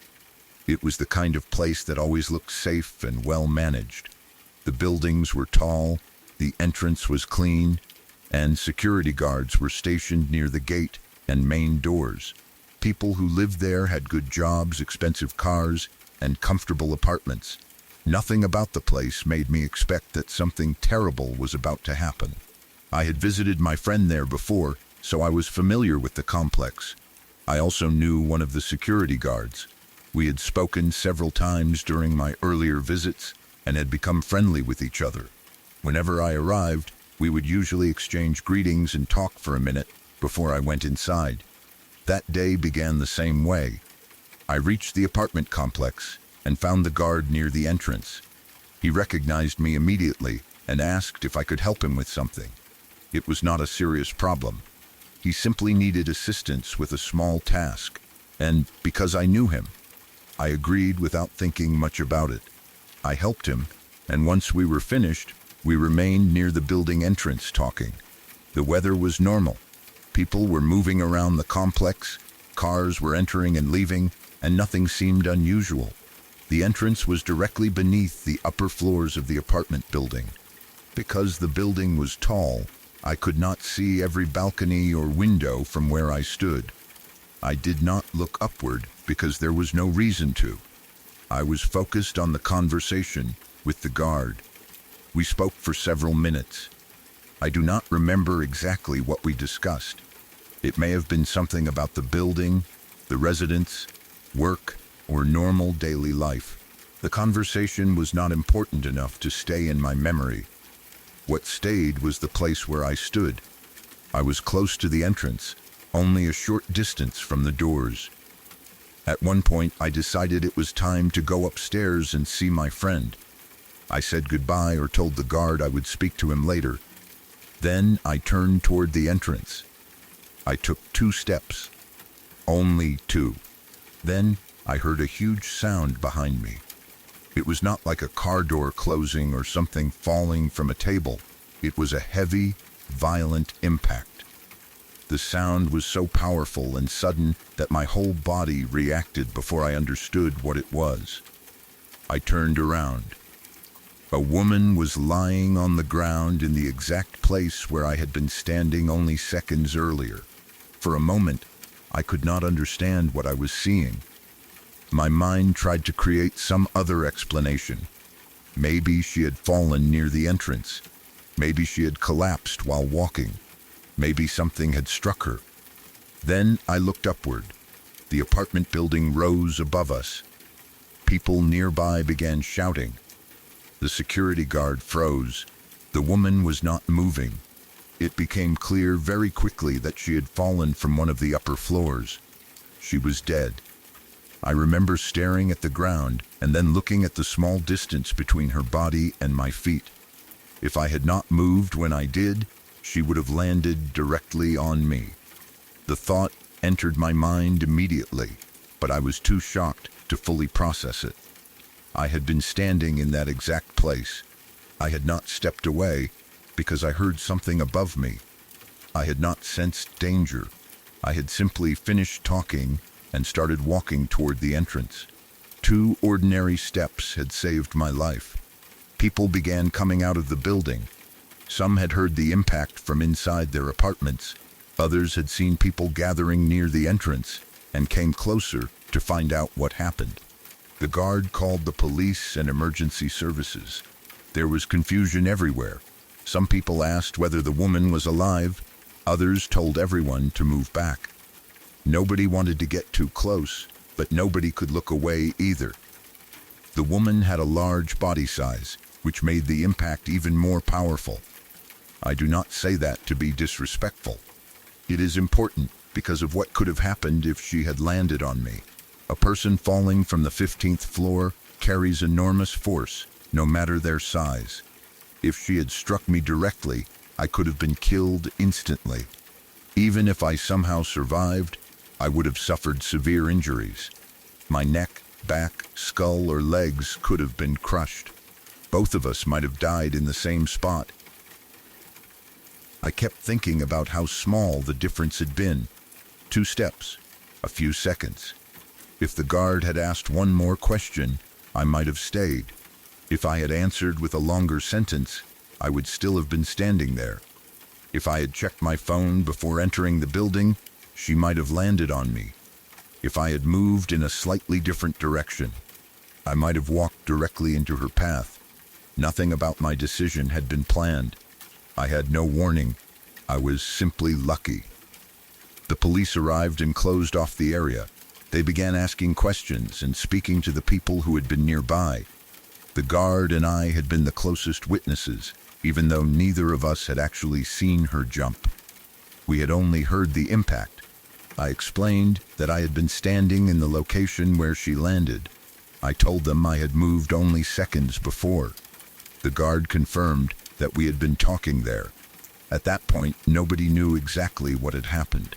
It was the kind of place that always looked safe and well-managed. The buildings were tall, the entrance was clean, and security guards were stationed near the gate and main doors. People who lived there had good jobs, expensive cars, and comfortable apartments. Nothing about the place made me expect that something terrible was about to happen. I had visited my friend there before, so I was familiar with the complex. I also knew one of the security guards. We had spoken several times during my earlier visits and had become friendly with each other. Whenever I arrived, we would usually exchange greetings and talk for a minute before I went inside. That day began the same way. I reached the apartment complex and found the guard near the entrance. He recognized me immediately and asked if I could help him with something. It was not a serious problem. He simply needed assistance with a small task, and because I knew him, I agreed without thinking much about it. I helped him, and once we were finished, we remained near the building entrance talking. The weather was normal. People were moving around the complex, cars were entering and leaving, and nothing seemed unusual. The entrance was directly beneath the upper floors of the apartment building. Because the building was tall, I could not see every balcony or window from where I stood. I did not look upward because there was no reason to. I was focused on the conversation with the guard. We spoke for several minutes. I do not remember exactly what we discussed. It may have been something about the building, the residents, work, or normal daily life. The conversation was not important enough to stay in my memory. What stayed was the place where I stood. I was close to the entrance, only a short distance from the doors. At one point, I decided it was time to go upstairs and see my friend. I said goodbye or told the guard I would speak to him later. Then I turned toward the entrance. I took 2 steps. Only 2. Then I heard a huge sound behind me. It was not like a car door closing or something falling from a table. It was a heavy, violent impact. The sound was so powerful and sudden that my whole body reacted before I understood what it was. I turned around. A woman was lying on the ground in the exact place where I had been standing only seconds earlier. For a moment, I could not understand what I was seeing. My mind tried to create some other explanation. Maybe she had fallen near the entrance. Maybe she had collapsed while walking. Maybe something had struck her. Then I looked upward. The apartment building rose above us. People nearby began shouting. The security guard froze. The woman was not moving. It became clear very quickly that she had fallen from one of the upper floors. She was dead. I remember staring at the ground and then looking at the small distance between her body and my feet. If I had not moved when I did, she would have landed directly on me. The thought entered my mind immediately, but I was too shocked to fully process it. I had been standing in that exact place. I had not stepped away because I heard something above me. I had not sensed danger. I had simply finished talking and started walking toward the entrance. 2 ordinary steps had saved my life. People began coming out of the building. Some had heard the impact from inside their apartments. Others had seen people gathering near the entrance and came closer to find out what happened. The guard called the police and emergency services. There was confusion everywhere. Some people asked whether the woman was alive. Others told everyone to move back. Nobody wanted to get too close, but nobody could look away either. The woman had a large body size, which made the impact even more powerful. I do not say that to be disrespectful. It is important because of what could have happened if she had landed on me. A person falling from the 15th floor carries enormous force, no matter their size. If she had struck me directly, I could have been killed instantly. Even if I somehow survived, I would have suffered severe injuries. My neck, back, skull, or legs could have been crushed. Both of us might have died in the same spot. I kept thinking about how small the difference had been. 2 steps, a few seconds. If the guard had asked one more question, I might have stayed. If I had answered with a longer sentence, I would still have been standing there. If I had checked my phone before entering the building, she might have landed on me. If I had moved in a slightly different direction, I might have walked directly into her path. Nothing about my decision had been planned. I had no warning. I was simply lucky. The police arrived and closed off the area. They began asking questions and speaking to the people who had been nearby. The guard and I had been the closest witnesses, even though neither of us had actually seen her jump. We had only heard the impact. I explained that I had been standing in the location where she landed. I told them I had moved only seconds before. The guard confirmed that we had been talking there. At that point, nobody knew exactly what had happened.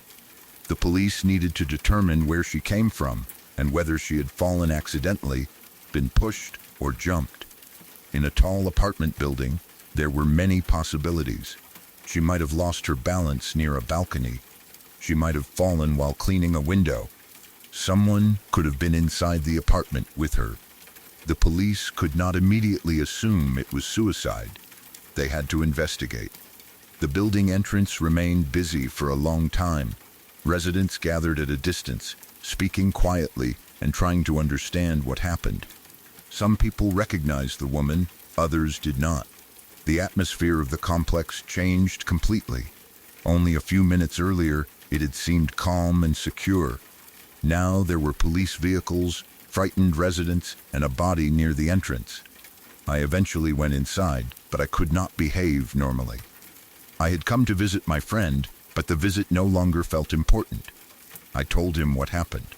The police needed to determine where she came from and whether she had fallen accidentally, been pushed, or jumped. In a tall apartment building, there were many possibilities. She might have lost her balance near a balcony. She might have fallen while cleaning a window. Someone could have been inside the apartment with her. The police could not immediately assume it was suicide. They had to investigate. The building entrance remained busy for a long time. Residents gathered at a distance, speaking quietly and trying to understand what happened. Some people recognized the woman, others did not. The atmosphere of the complex changed completely. Only a few minutes earlier, it had seemed calm and secure. Now there were police vehicles, frightened residents, and a body near the entrance. I eventually went inside, but I could not behave normally. I had come to visit my friend, but the visit no longer felt important. I told him what happened.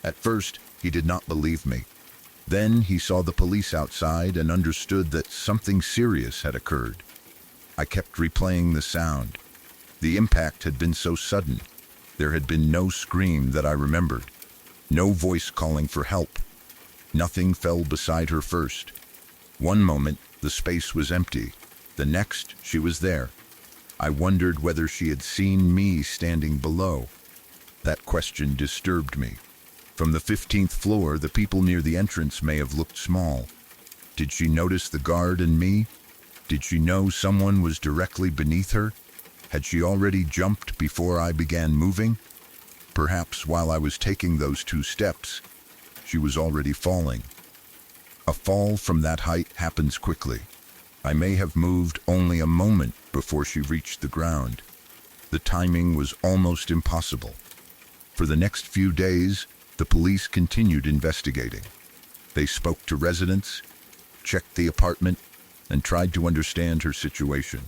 At first, he did not believe me. Then he saw the police outside and understood that something serious had occurred. I kept replaying the sound. The impact had been so sudden. There had been no scream that I remembered. No voice calling for help. Nothing fell beside her first. One moment, the space was empty. The next, she was there. I wondered whether she had seen me standing below. That question disturbed me. From the 15th floor, the people near the entrance may have looked small. Did she notice the guard and me? Did she know someone was directly beneath her? Had she already jumped before I began moving? Perhaps while I was taking those 2 steps, she was already falling. A fall from that height happens quickly. I may have moved only a moment before she reached the ground. The timing was almost impossible. For the next few days, the police continued investigating. They spoke to residents, checked the apartment, and tried to understand her situation.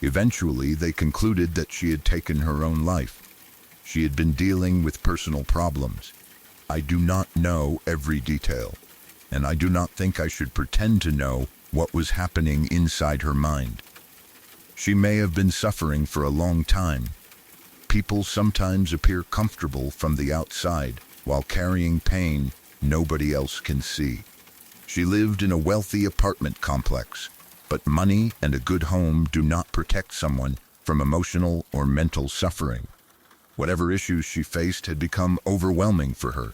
Eventually, they concluded that she had taken her own life. She had been dealing with personal problems. I do not know every detail, and I do not think I should pretend to know what was happening inside her mind. She may have been suffering for a long time. People sometimes appear comfortable from the outside, while carrying pain nobody else can see. She lived in a wealthy apartment complex, but money and a good home do not protect someone from emotional or mental suffering. Whatever issues she faced had become overwhelming for her.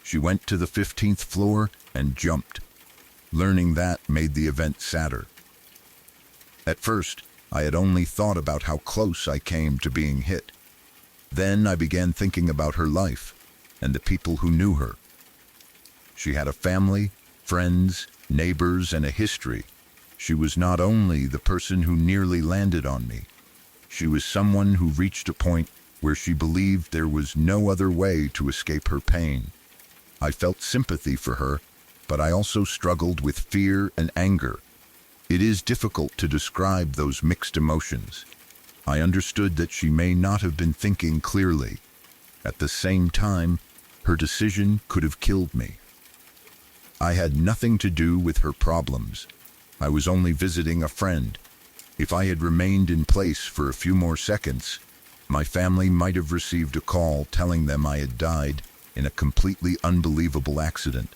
She went to the 15th floor and jumped. Learning that made the event sadder. At first, I had only thought about how close I came to being hit. Then I began thinking about her life and the people who knew her. She had a family, friends, neighbors, and a history. She was not only the person who nearly landed on me. She was someone who reached a point where she believed there was no other way to escape her pain. I felt sympathy for her, but I also struggled with fear and anger. It is difficult to describe those mixed emotions. I understood that she may not have been thinking clearly. At the same time, her decision could have killed me. I had nothing to do with her problems. I was only visiting a friend. If I had remained in place for a few more seconds, my family might have received a call telling them I had died in a completely unbelievable accident.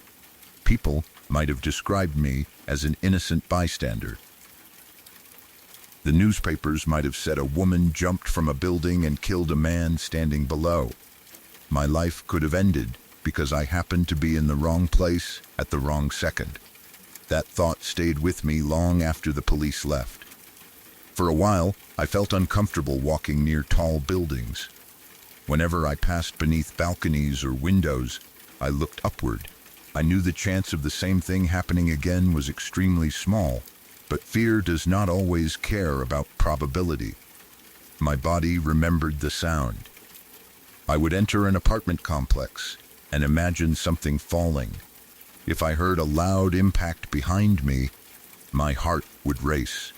People might have described me as an innocent bystander. The newspapers might have said a woman jumped from a building and killed a man standing below. My life could have ended because I happened to be in the wrong place at the wrong second. That thought stayed with me long after the police left. For a while, I felt uncomfortable walking near tall buildings. Whenever I passed beneath balconies or windows, I looked upward. I knew the chance of the same thing happening again was extremely small, but fear does not always care about probability. My body remembered the sound. I would enter an apartment complex and imagine something falling. If I heard a loud impact behind me, my heart would race.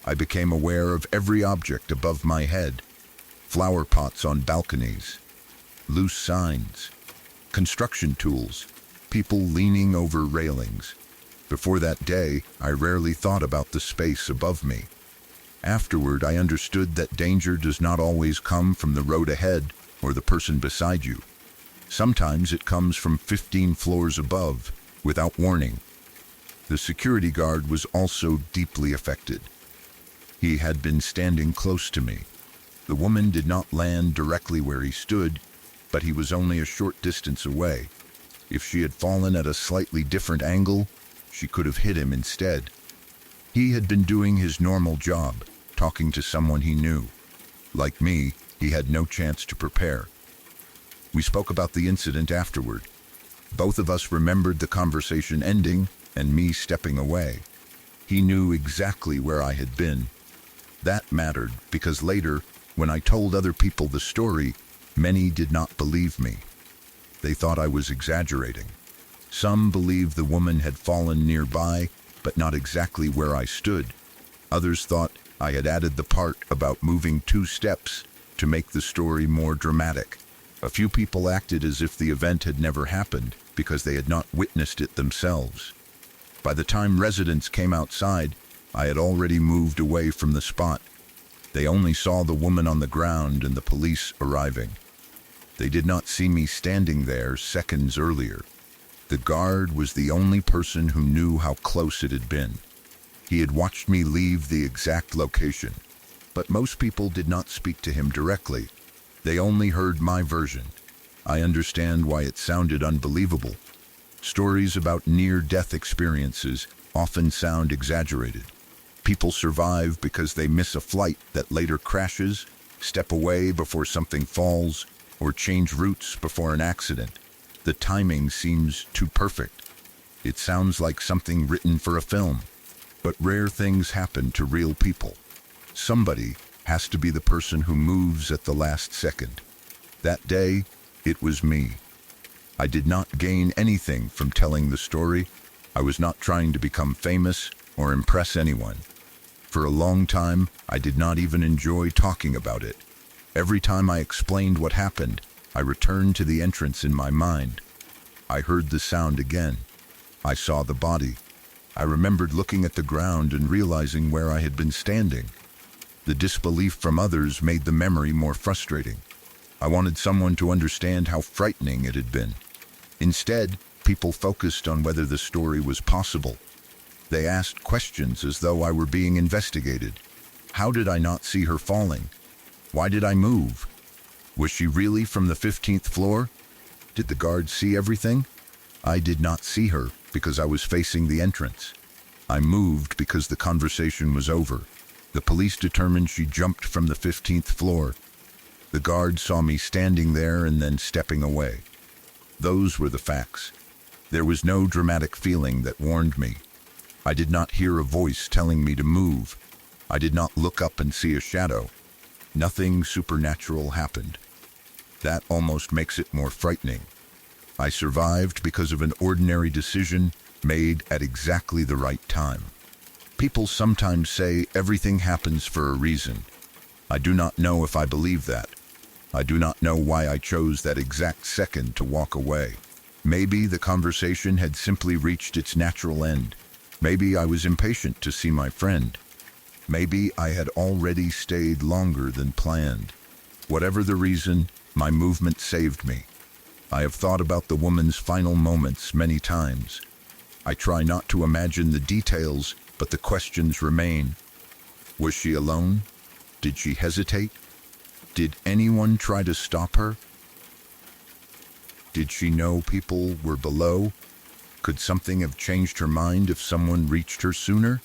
I became aware of every object above my head: flower pots on balconies, loose signs, construction tools, people leaning over railings. Before that day, I rarely thought about the space above me. Afterward, I understood that danger does not always come from the road ahead or the person beside you. Sometimes it comes from 15 floors above, without warning. The security guard was also deeply affected. He had been standing close to me. The woman did not land directly where he stood, but he was only a short distance away. If she had fallen at a slightly different angle, she could have hit him instead. He had been doing his normal job, talking to someone he knew. Like me, he had no chance to prepare. We spoke about the incident afterward. Both of us remembered the conversation ending and me stepping away. He knew exactly where I had been. That mattered because later, when I told other people the story, many did not believe me. They thought I was exaggerating. Some believed the woman had fallen nearby, but not exactly where I stood. Others thought I had added the part about moving 2 steps to make the story more dramatic. A few people acted as if the event had never happened because they had not witnessed it themselves. By the time residents came outside, I had already moved away from the spot. They only saw the woman on the ground and the police arriving. They did not see me standing there seconds earlier. The guard was the only person who knew how close it had been. He had watched me leave the exact location, but most people did not speak to him directly. They only heard my version. I understand why it sounded unbelievable. Stories about near-death experiences often sound exaggerated. People survive because they miss a flight that later crashes, step away before something falls, or change routes before an accident. The timing seems too perfect. It sounds like something written for a film. But rare things happen to real people. Somebody has to be the person who moves at the last second. That day, it was me. I did not gain anything from telling the story. I was not trying to become famous or impress anyone. For a long time, I did not even enjoy talking about it. Every time I explained what happened, I returned to the entrance in my mind. I heard the sound again. I saw the body. I remembered looking at the ground and realizing where I had been standing. The disbelief from others made the memory more frustrating. I wanted someone to understand how frightening it had been. Instead, people focused on whether the story was possible. They asked questions as though I were being investigated. How did I not see her falling? Why did I move? Was she really from the 15th floor? Did the guard see everything? I did not see her because I was facing the entrance. I moved because the conversation was over. The police determined she jumped from the 15th floor. The guard saw me standing there and then stepping away. Those were the facts. There was no dramatic feeling that warned me. I did not hear a voice telling me to move. I did not look up and see a shadow. Nothing supernatural happened. That almost makes it more frightening. I survived because of an ordinary decision made at exactly the right time. People sometimes say everything happens for a reason. I do not know if I believe that. I do not know why I chose that exact second to walk away. Maybe the conversation had simply reached its natural end. Maybe I was impatient to see my friend. Maybe I had already stayed longer than planned. Whatever the reason, my movement saved me. I have thought about the woman's final moments many times. I try not to imagine the details, but the questions remain. Was she alone? Did she hesitate? Did anyone try to stop her? Did she know people were below? Could something have changed her mind if someone reached her sooner?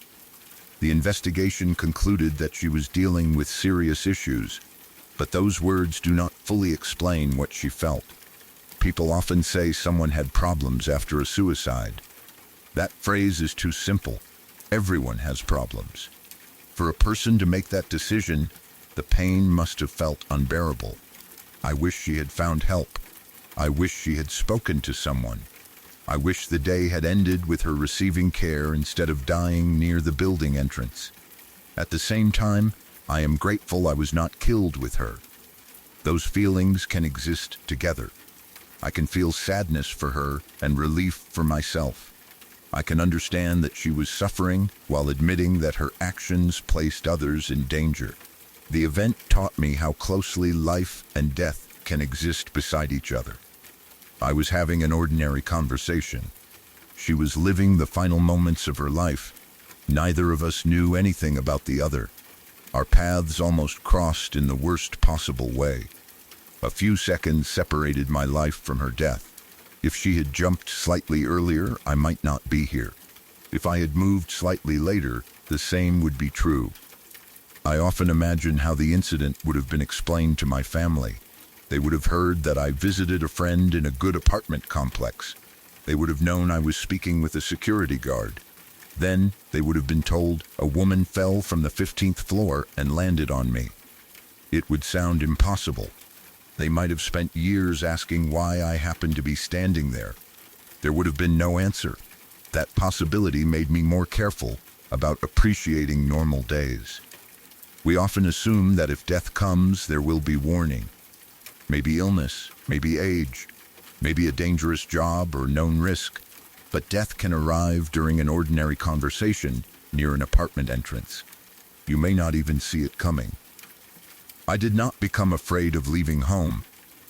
The investigation concluded that she was dealing with serious issues, but those words do not fully explain what she felt. People often say someone had problems after a suicide. That phrase is too simple. Everyone has problems. For a person to make that decision, the pain must have felt unbearable. I wish she had found help. I wish she had spoken to someone. I wish the day had ended with her receiving care instead of dying near the building entrance. At the same time, I am grateful I was not killed with her. Those feelings can exist together. I can feel sadness for her and relief for myself. I can understand that she was suffering while admitting that her actions placed others in danger. The event taught me how closely life and death can exist beside each other. I was having an ordinary conversation. She was living the final moments of her life. Neither of us knew anything about the other. Our paths almost crossed in the worst possible way. A few seconds separated my life from her death. If she had jumped slightly earlier, I might not be here. If I had moved slightly later, the same would be true. I often imagine how the incident would have been explained to my family. They would have heard that I visited a friend in a good apartment complex. They would have known I was speaking with a security guard. Then they would have been told a woman fell from the 15th floor and landed on me. It would sound impossible. They might have spent years asking why I happened to be standing there. There would have been no answer. That possibility made me more careful about appreciating normal days. We often assume that if death comes, there will be warning. Maybe illness, maybe age, maybe a dangerous job or known risk. But death can arrive during an ordinary conversation near an apartment entrance. You may not even see it coming. I did not become afraid of leaving home,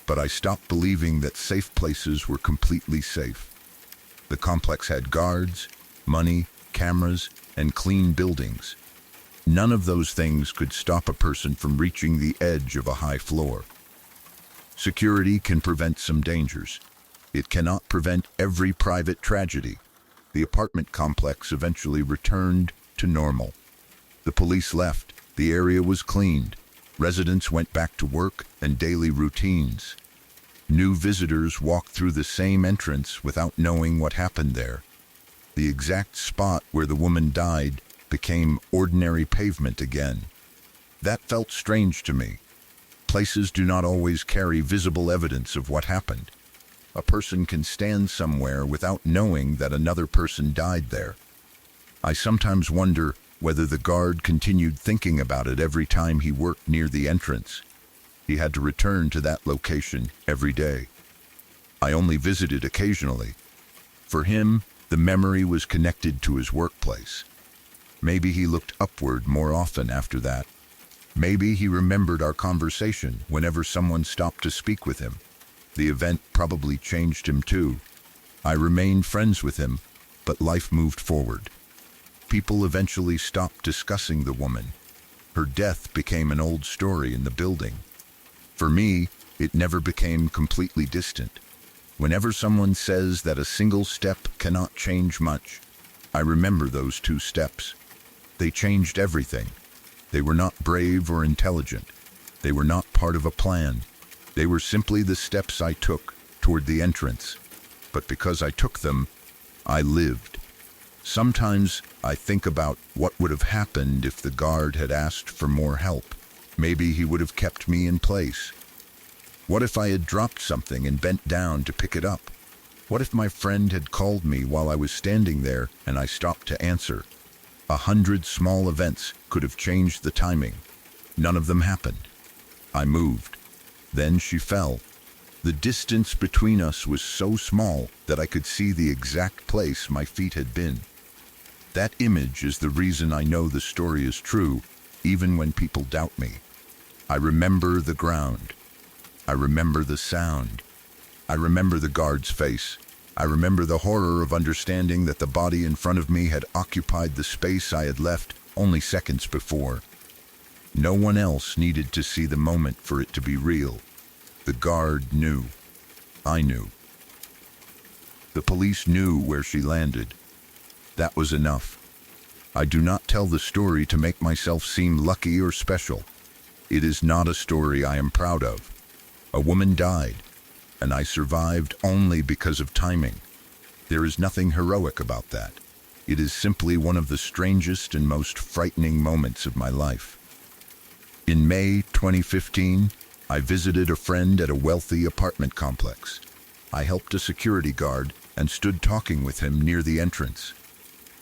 but I stopped believing that safe places were completely safe. The complex had guards, money, cameras, and clean buildings. None of those things could stop a person from reaching the edge of a high floor. Security can prevent some dangers. It cannot prevent every private tragedy. The apartment complex eventually returned to normal. The police left. The area was cleaned. Residents went back to work and daily routines. New visitors walked through the same entrance without knowing what happened there. The exact spot where the woman died became ordinary pavement again. That felt strange to me. Places do not always carry visible evidence of what happened. A person can stand somewhere without knowing that another person died there. I sometimes wonder whether the guard continued thinking about it every time he worked near the entrance. He had to return to that location every day. I only visited occasionally. For him, the memory was connected to his workplace. Maybe he looked upward more often after that. Maybe he remembered our conversation whenever someone stopped to speak with him. The event probably changed him too. I remained friends with him, but life moved forward. People eventually stopped discussing the woman. Her death became an old story in the building. For me, it never became completely distant. Whenever someone says that a single step cannot change much, I remember those 2 steps. They changed everything. They were not brave or intelligent. They were not part of a plan. They were simply the steps I took toward the entrance. But because I took them, I lived. Sometimes I think about what would have happened if the guard had asked for more help. Maybe he would have kept me in place. What if I had dropped something and bent down to pick it up? What if my friend had called me while I was standing there and I stopped to answer? 100 small events could have changed the timing. None of them happened. I moved. Then she fell. The distance between us was so small that I could see the exact place my feet had been. That image is the reason I know the story is true, even when people doubt me. I remember the ground. I remember the sound. I remember the guard's face. I remember the horror of understanding that the body in front of me had occupied the space I had left only seconds before. No one else needed to see the moment for it to be real. The guard knew. I knew. The police knew where she landed. That was enough. I do not tell the story to make myself seem lucky or special. It is not a story I am proud of. A woman died, and I survived only because of timing. There is nothing heroic about that. It is simply one of the strangest and most frightening moments of my life. In May 2015, I visited a friend at a wealthy apartment complex. I helped a security guard and stood talking with him near the entrance.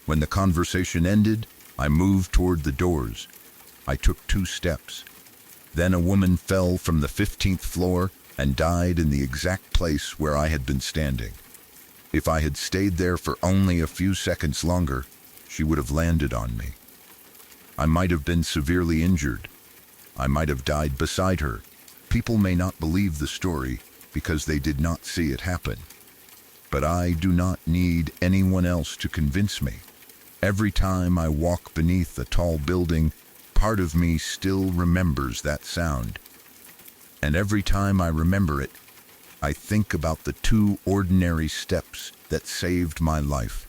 When the conversation ended, I moved toward the doors. I took 2 steps. Then a woman fell from the 15th floor and died in the exact place where I had been standing. If I had stayed there for only a few seconds longer, she would have landed on me. I might have been severely injured. I might have died beside her. People may not believe the story because they did not see it happen. But I do not need anyone else to convince me. Every time I walk beneath a tall building, part of me still remembers that sound. And every time I remember it, I think about the 2 ordinary steps that saved my life.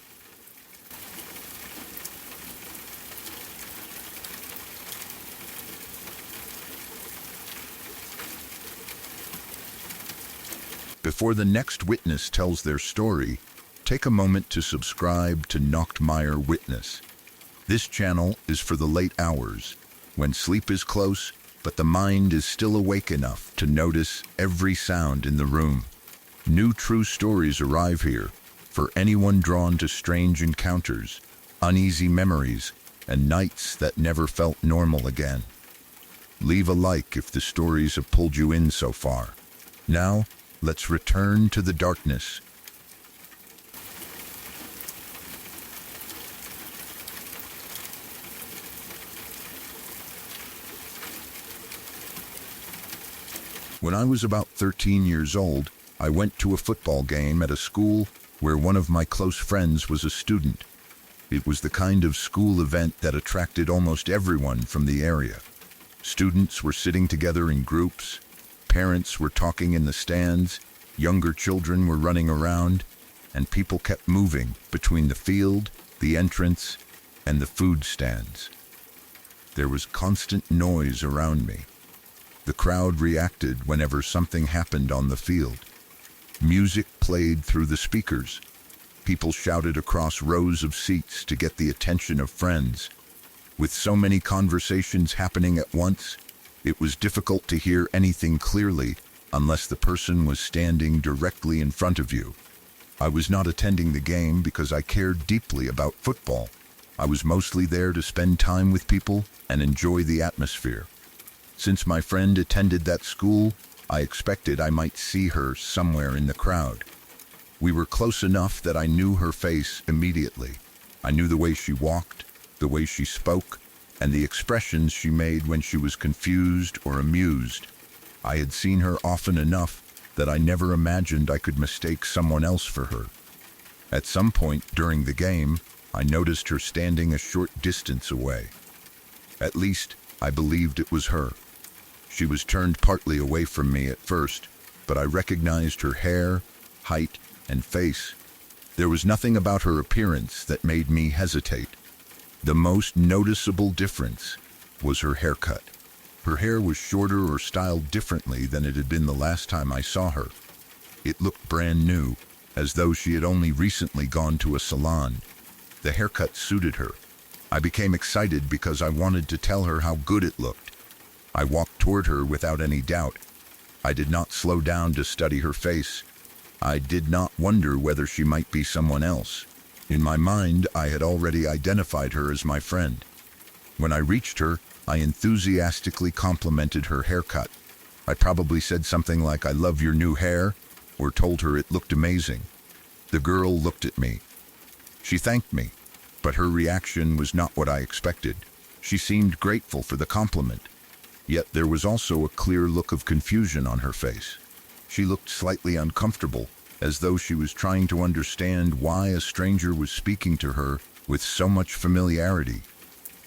Before the next witness tells their story, take a moment to subscribe to Nachtmeier Witness. This channel is for the late hours, when sleep is close, but the mind is still awake enough to notice every sound in the room. New true stories arrive here for anyone drawn to strange encounters, uneasy memories, and nights that never felt normal again. Leave a like if the stories have pulled you in so far. Now, let's return to the darkness. When I was about 13 years old, I went to a football game at a school where one of my close friends was a student. It was the kind of school event that attracted almost everyone from the area. Students were sitting together in groups, parents were talking in the stands, younger children were running around, and people kept moving between the field, the entrance, and the food stands. There was constant noise around me. The crowd reacted whenever something happened on the field. Music played through the speakers. People shouted across rows of seats to get the attention of friends. With so many conversations happening at once, it was difficult to hear anything clearly unless the person was standing directly in front of you. I was not attending the game because I cared deeply about football. I was mostly there to spend time with people and enjoy the atmosphere. Since my friend attended that school, I expected I might see her somewhere in the crowd. We were close enough that I knew her face immediately. I knew the way she walked, the way she spoke, and the expressions she made when she was confused or amused. I had seen her often enough that I never imagined I could mistake someone else for her. At some point during the game, I noticed her standing a short distance away. At least, I believed it was her. She was turned partly away from me at first, but I recognized her hair, height, and face. There was nothing about her appearance that made me hesitate. The most noticeable difference was her haircut. Her hair was shorter or styled differently than it had been the last time I saw her. It looked brand new, as though she had only recently gone to a salon. The haircut suited her. I became excited because I wanted to tell her how good it looked. I walked toward her without any doubt. I did not slow down to study her face. I did not wonder whether she might be someone else. In my mind, I had already identified her as my friend. When I reached her, I enthusiastically complimented her haircut. I probably said something like, "I love your new hair," or told her it looked amazing. The girl looked at me. She thanked me, but her reaction was not what I expected. She seemed grateful for the compliment. Yet there was also a clear look of confusion on her face. She looked slightly uncomfortable, as though she was trying to understand why a stranger was speaking to her with so much familiarity.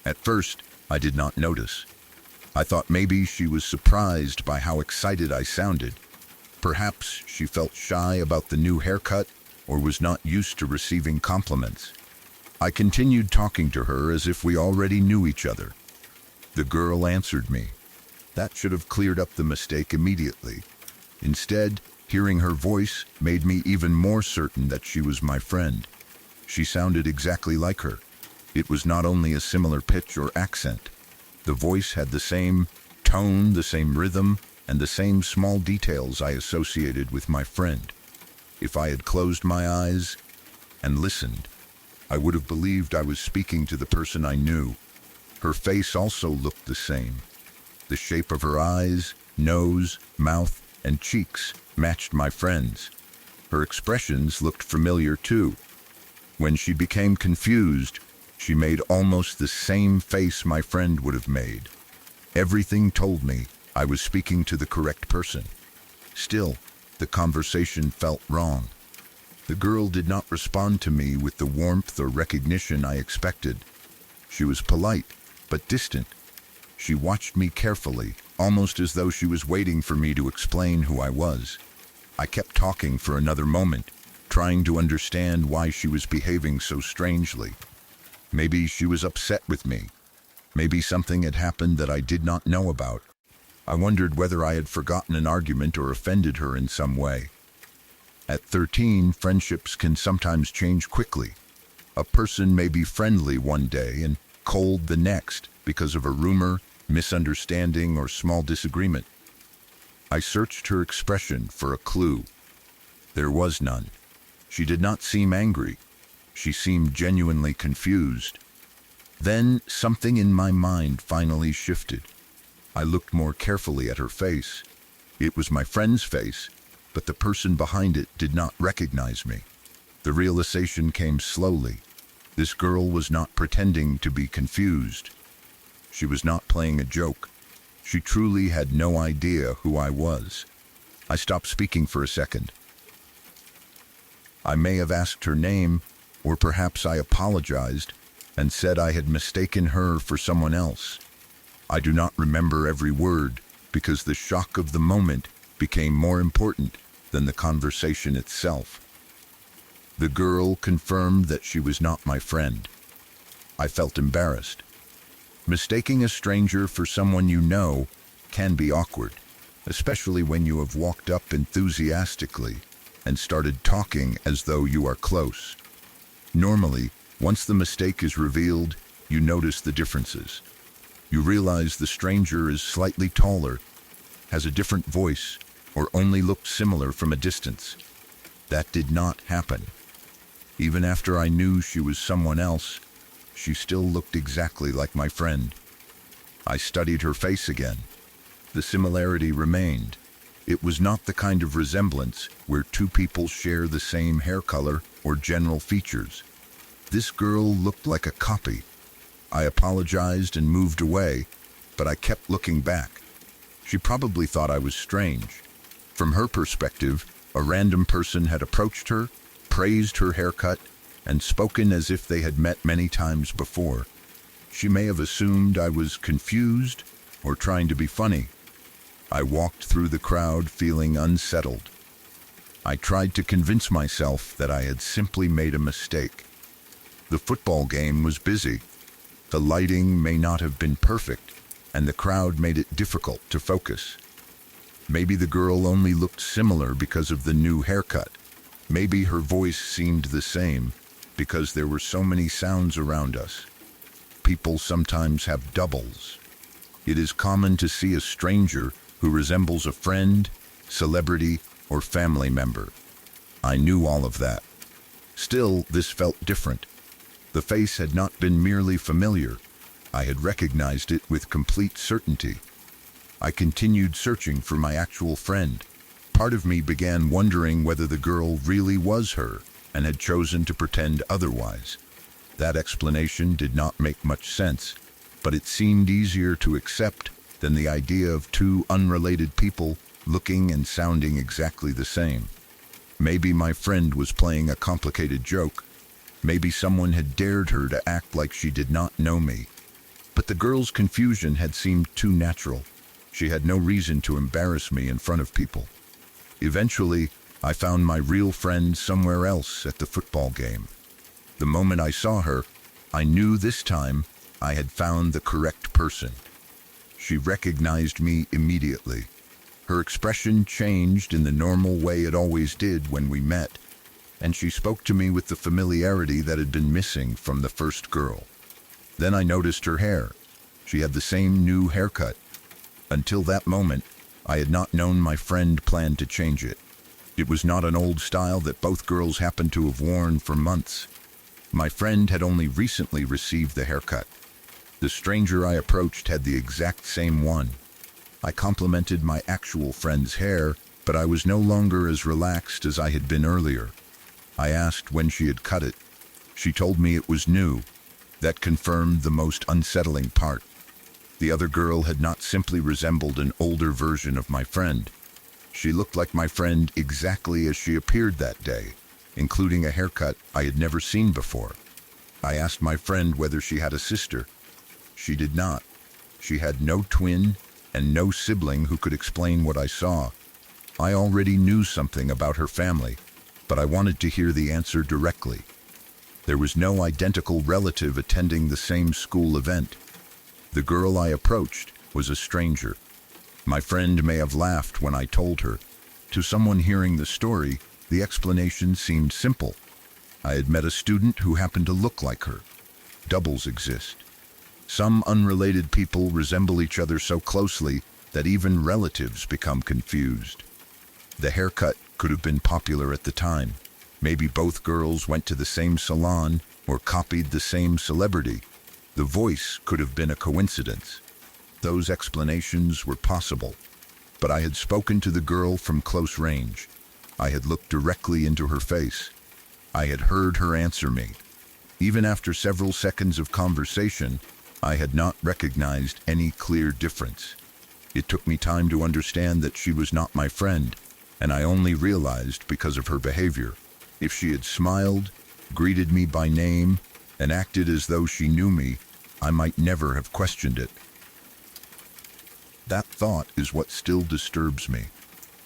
At first, I did not notice. I thought maybe she was surprised by how excited I sounded. Perhaps she felt shy about the new haircut or was not used to receiving compliments. I continued talking to her as if we already knew each other. The girl answered me. That should have cleared up the mistake immediately. Instead, hearing her voice made me even more certain that she was my friend. She sounded exactly like her. It was not only a similar pitch or accent. The voice had the same tone, the same rhythm, and the same small details I associated with my friend. If I had closed my eyes and listened, I would have believed I was speaking to the person I knew. Her face also looked the same. The shape of her eyes, nose, mouth, and cheeks matched my friend's. Her expressions looked familiar too. When she became confused, she made almost the same face my friend would have made. Everything told me I was speaking to the correct person. Still, the conversation felt wrong. The girl did not respond to me with the warmth or recognition I expected. She was polite, but distant. She watched me carefully, almost as though she was waiting for me to explain who I was. I kept talking for another moment, trying to understand why she was behaving so strangely. Maybe she was upset with me. Maybe something had happened that I did not know about. I wondered whether I had forgotten an argument or offended her in some way. At 13, friendships can sometimes change quickly. A person may be friendly one day and cold the next because of a rumor, misunderstanding, or small disagreement. I searched her expression for a clue. There was none. She did not seem angry. She seemed genuinely confused. Then something in my mind finally shifted. I looked more carefully at her face. It was my friend's face, but the person behind it did not recognize me. The realization came slowly. This girl was not pretending to be confused. She was not playing a joke. She truly had no idea who I was. I stopped speaking for a second. I may have asked her name, or perhaps I apologized and said I had mistaken her for someone else. I do not remember every word because the shock of the moment became more important than the conversation itself. The girl confirmed that she was not my friend. I felt embarrassed. Mistaking a stranger for someone you know can be awkward, especially when you have walked up enthusiastically and started talking as though you are close. Normally, once the mistake is revealed, you notice the differences. You realize the stranger is slightly taller, has a different voice, or only looked similar from a distance. That did not happen. Even after I knew she was someone else, she still looked exactly like my friend. I studied her face again. The similarity remained. It was not the kind of resemblance where two people share the same hair color or general features. This girl looked like a copy. I apologized and moved away, but I kept looking back. She probably thought I was strange. From her perspective, a random person had approached her, praised her haircut, and spoken as if they had met many times before. She may have assumed I was confused or trying to be funny. I walked through the crowd feeling unsettled. I tried to convince myself that I had simply made a mistake. The football game was busy. The lighting may not have been perfect, and the crowd made it difficult to focus. Maybe the girl only looked similar because of the new haircut. Maybe her voice seemed the same because there were so many sounds around us. People sometimes have doubles. It is common to see a stranger who resembles a friend, celebrity, or family member. I knew all of that. Still, this felt different. The face had not been merely familiar. I had recognized it with complete certainty. I continued searching for my actual friend. Part of me began wondering whether the girl really was her and had chosen to pretend otherwise. That explanation did not make much sense, but it seemed easier to accept than the idea of two unrelated people looking and sounding exactly the same. Maybe my friend was playing a complicated joke. Maybe someone had dared her to act like she did not know me. But the girl's confusion had seemed too natural. She had no reason to embarrass me in front of people. Eventually, I found my real friend somewhere else at the football game. The moment I saw her, I knew this time I had found the correct person. She recognized me immediately. Her expression changed in the normal way it always did when we met, and she spoke to me with the familiarity that had been missing from the first girl. Then I noticed her hair. She had the same new haircut. Until that moment, I had not known my friend planned to change it. It was not an old style that both girls happened to have worn for months. My friend had only recently received the haircut. The stranger I approached had the exact same one. I complimented my actual friend's hair, but I was no longer as relaxed as I had been earlier. I asked when she had cut it. She told me it was new. That confirmed the most unsettling part. The other girl had not simply resembled an older version of my friend. She looked like my friend exactly as she appeared that day, including a haircut I had never seen before. I asked my friend whether she had a sister. She did not. She had no twin and no sibling who could explain what I saw. I already knew something about her family, but I wanted to hear the answer directly. There was no identical relative attending the same school event. The girl I approached was a stranger. My friend may have laughed when I told her. To someone hearing the story, the explanation seemed simple. I had met a student who happened to look like her. Doubles exist. Some unrelated people resemble each other so closely that even relatives become confused. The haircut could have been popular at the time. Maybe both girls went to the same salon or copied the same celebrity. The voice could have been a coincidence. Those explanations were possible. But I had spoken to the girl from close range. I had looked directly into her face. I had heard her answer me. Even after several seconds of conversation, I had not recognized any clear difference. It took me time to understand that she was not my friend, and I only realized because of her behavior. If she had smiled, greeted me by name, and acted as though she knew me, I might never have questioned it. That thought is what still disturbs me.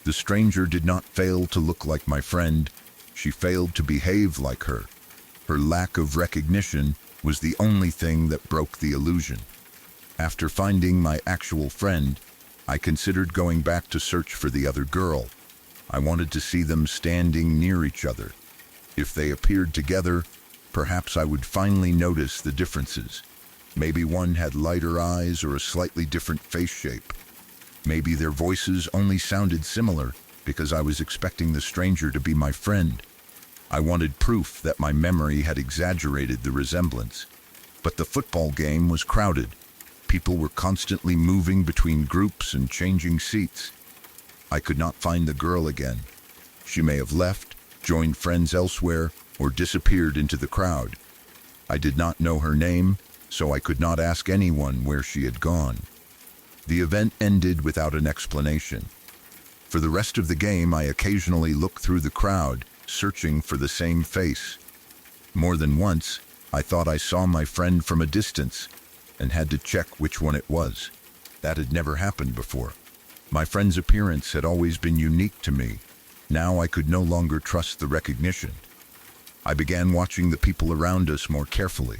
The stranger did not fail to look like my friend. She failed to behave like her. Her lack of recognition was the only thing that broke the illusion. After finding my actual friend, I considered going back to search for the other girl. I wanted to see them standing near each other. If they appeared together, perhaps I would finally notice the differences. Maybe one had lighter eyes or a slightly different face shape. Maybe their voices only sounded similar because I was expecting the stranger to be my friend. I wanted proof that my memory had exaggerated the resemblance. But the football game was crowded. People were constantly moving between groups and changing seats. I could not find the girl again. She may have left, joined friends elsewhere, or disappeared into the crowd. I did not know her name, so I could not ask anyone where she had gone. The event ended without an explanation. For the rest of the game, I occasionally looked through the crowd, searching for the same face. More than once, I thought I saw my friend from a distance and had to check which one it was. That had never happened before. My friend's appearance had always been unique to me. Now I could no longer trust the recognition. I began watching the people around us more carefully.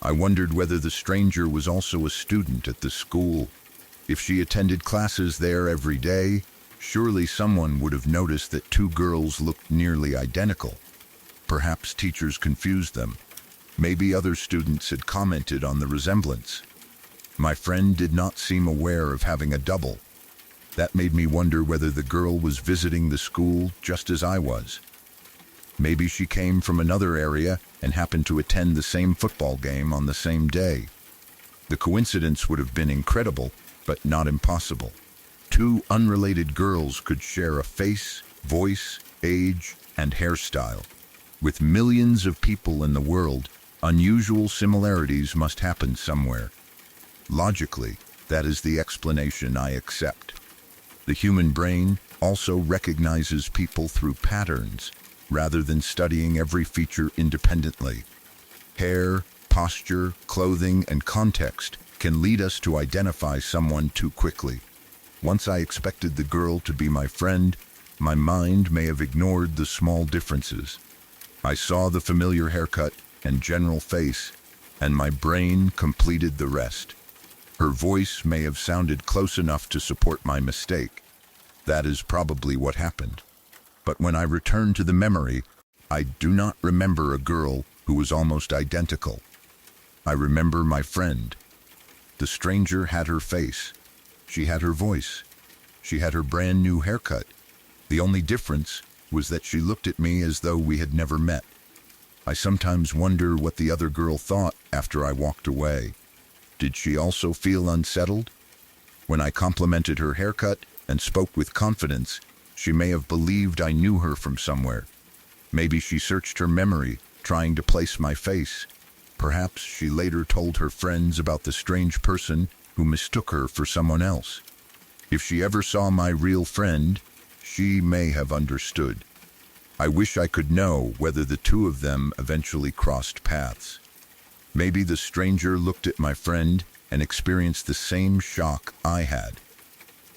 I wondered whether the stranger was also a student at the school. If she attended classes there every day, surely someone would have noticed that two girls looked nearly identical. Perhaps teachers confused them. Maybe other students had commented on the resemblance. My friend did not seem aware of having a double. That made me wonder whether the girl was visiting the school just as I was. Maybe she came from another area and happened to attend the same football game on the same day. The coincidence would have been incredible, but not impossible. Two unrelated girls could share a face, voice, age, and hairstyle. With millions of people in the world, unusual similarities must happen somewhere. Logically, that is the explanation I accept. The human brain also recognizes people through patterns, rather than studying every feature independently. Hair, posture, clothing, and context can lead us to identify someone too quickly. Once I expected the girl to be my friend, my mind may have ignored the small differences. I saw the familiar haircut and general face, and my brain completed the rest. Her voice may have sounded close enough to support my mistake. That is probably what happened. But when I return to the memory, I do not remember a girl who was almost identical. I remember my friend. The stranger had her face. She had her voice. She had her brand new haircut. The only difference was that she looked at me as though we had never met. I sometimes wonder what the other girl thought after I walked away. Did she also feel unsettled? When I complimented her haircut and spoke with confidence, she may have believed I knew her from somewhere. Maybe she searched her memory, trying to place my face. Perhaps she later told her friends about the strange person who mistook her for someone else. If she ever saw my real friend, she may have understood. I wish I could know whether the two of them eventually crossed paths. Maybe the stranger looked at my friend and experienced the same shock I had.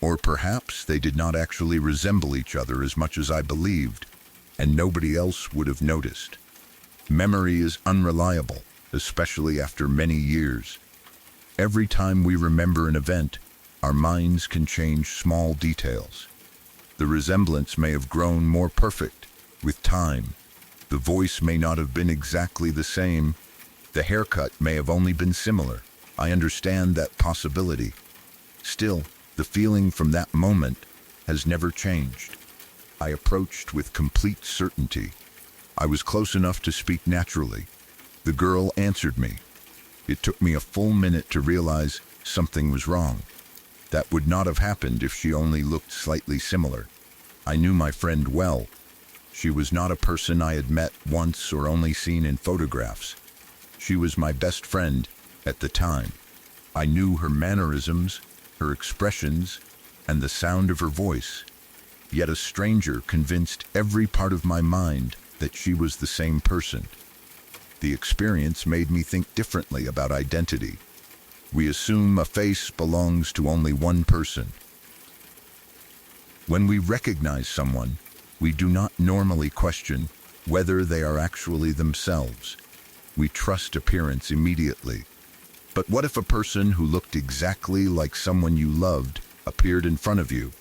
Or perhaps they did not actually resemble each other as much as I believed, and nobody else would have noticed. Memory is unreliable, especially after many years. Every time we remember an event, our minds can change small details. The resemblance may have grown more perfect with time. The voice may not have been exactly the same. The haircut may have only been similar. I understand that possibility. Still, the feeling from that moment has never changed. I approached with complete certainty. I was close enough to speak naturally. The girl answered me. It took me a full minute to realize something was wrong. That would not have happened if she only looked slightly similar. I knew my friend well. She was not a person I had met once or only seen in photographs. She was my best friend at the time. I knew her mannerisms, her expressions, and the sound of her voice. Yet a stranger convinced every part of my mind that she was the same person. The experience made me think differently about identity. We assume a face belongs to only one person. When we recognize someone, we do not normally question whether they are actually themselves. We trust appearance immediately. But what if a person who looked exactly like someone you loved appeared in front of you?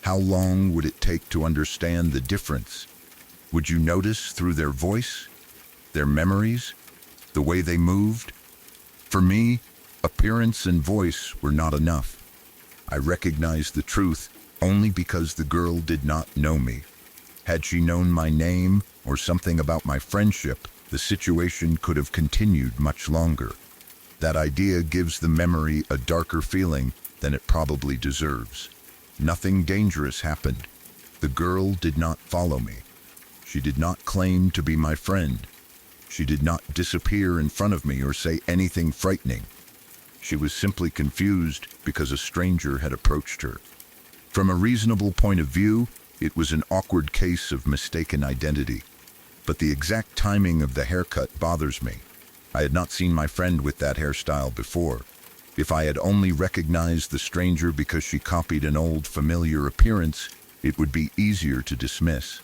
How long would it take to understand the difference? Would you notice through their voice, their memories, the way they moved? For me, appearance and voice were not enough. I recognized the truth only because the girl did not know me. Had she known my name or something about my friendship, the situation could have continued much longer. That idea gives the memory a darker feeling than it probably deserves. Nothing dangerous happened. The girl did not follow me. She did not claim to be my friend. She did not disappear in front of me or say anything frightening. She was simply confused because a stranger had approached her. From a reasonable point of view, it was an awkward case of mistaken identity. But the exact timing of the haircut bothers me. I had not seen my friend with that hairstyle before. If I had only recognized the stranger because she copied an old familiar appearance, it would be easier to dismiss.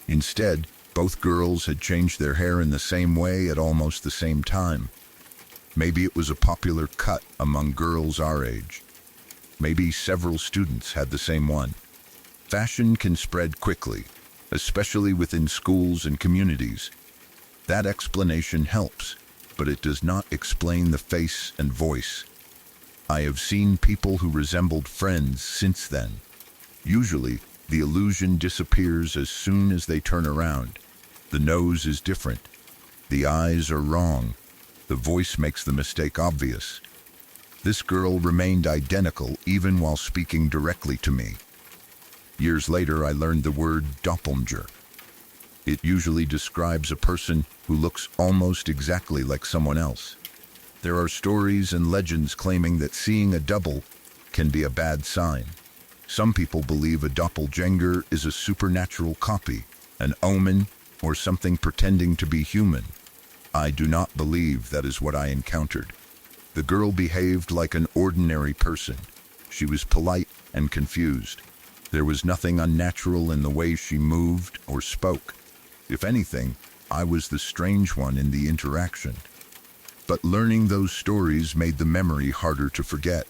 Instead, both girls had changed their hair in the same way at almost the same time. Maybe it was a popular cut among girls our age. Maybe several students had the same one. Fashion can spread quickly, especially within schools and communities. That explanation helps, but it does not explain the face and voice. I have seen people who resembled friends since then. Usually, the illusion disappears as soon as they turn around. The nose is different. The eyes are wrong. The voice makes the mistake obvious. This girl remained identical even while speaking directly to me. Years later, I learned the word doppelganger. It usually describes a person who looks almost exactly like someone else. There are stories and legends claiming that seeing a double can be a bad sign. Some people believe a doppelganger is a supernatural copy, an omen, or something pretending to be human. I do not believe that is what I encountered. The girl behaved like an ordinary person. She was polite and confused. There was nothing unnatural in the way she moved or spoke. If anything, I was the strange one in the interaction. But learning those stories made the memory harder to forget.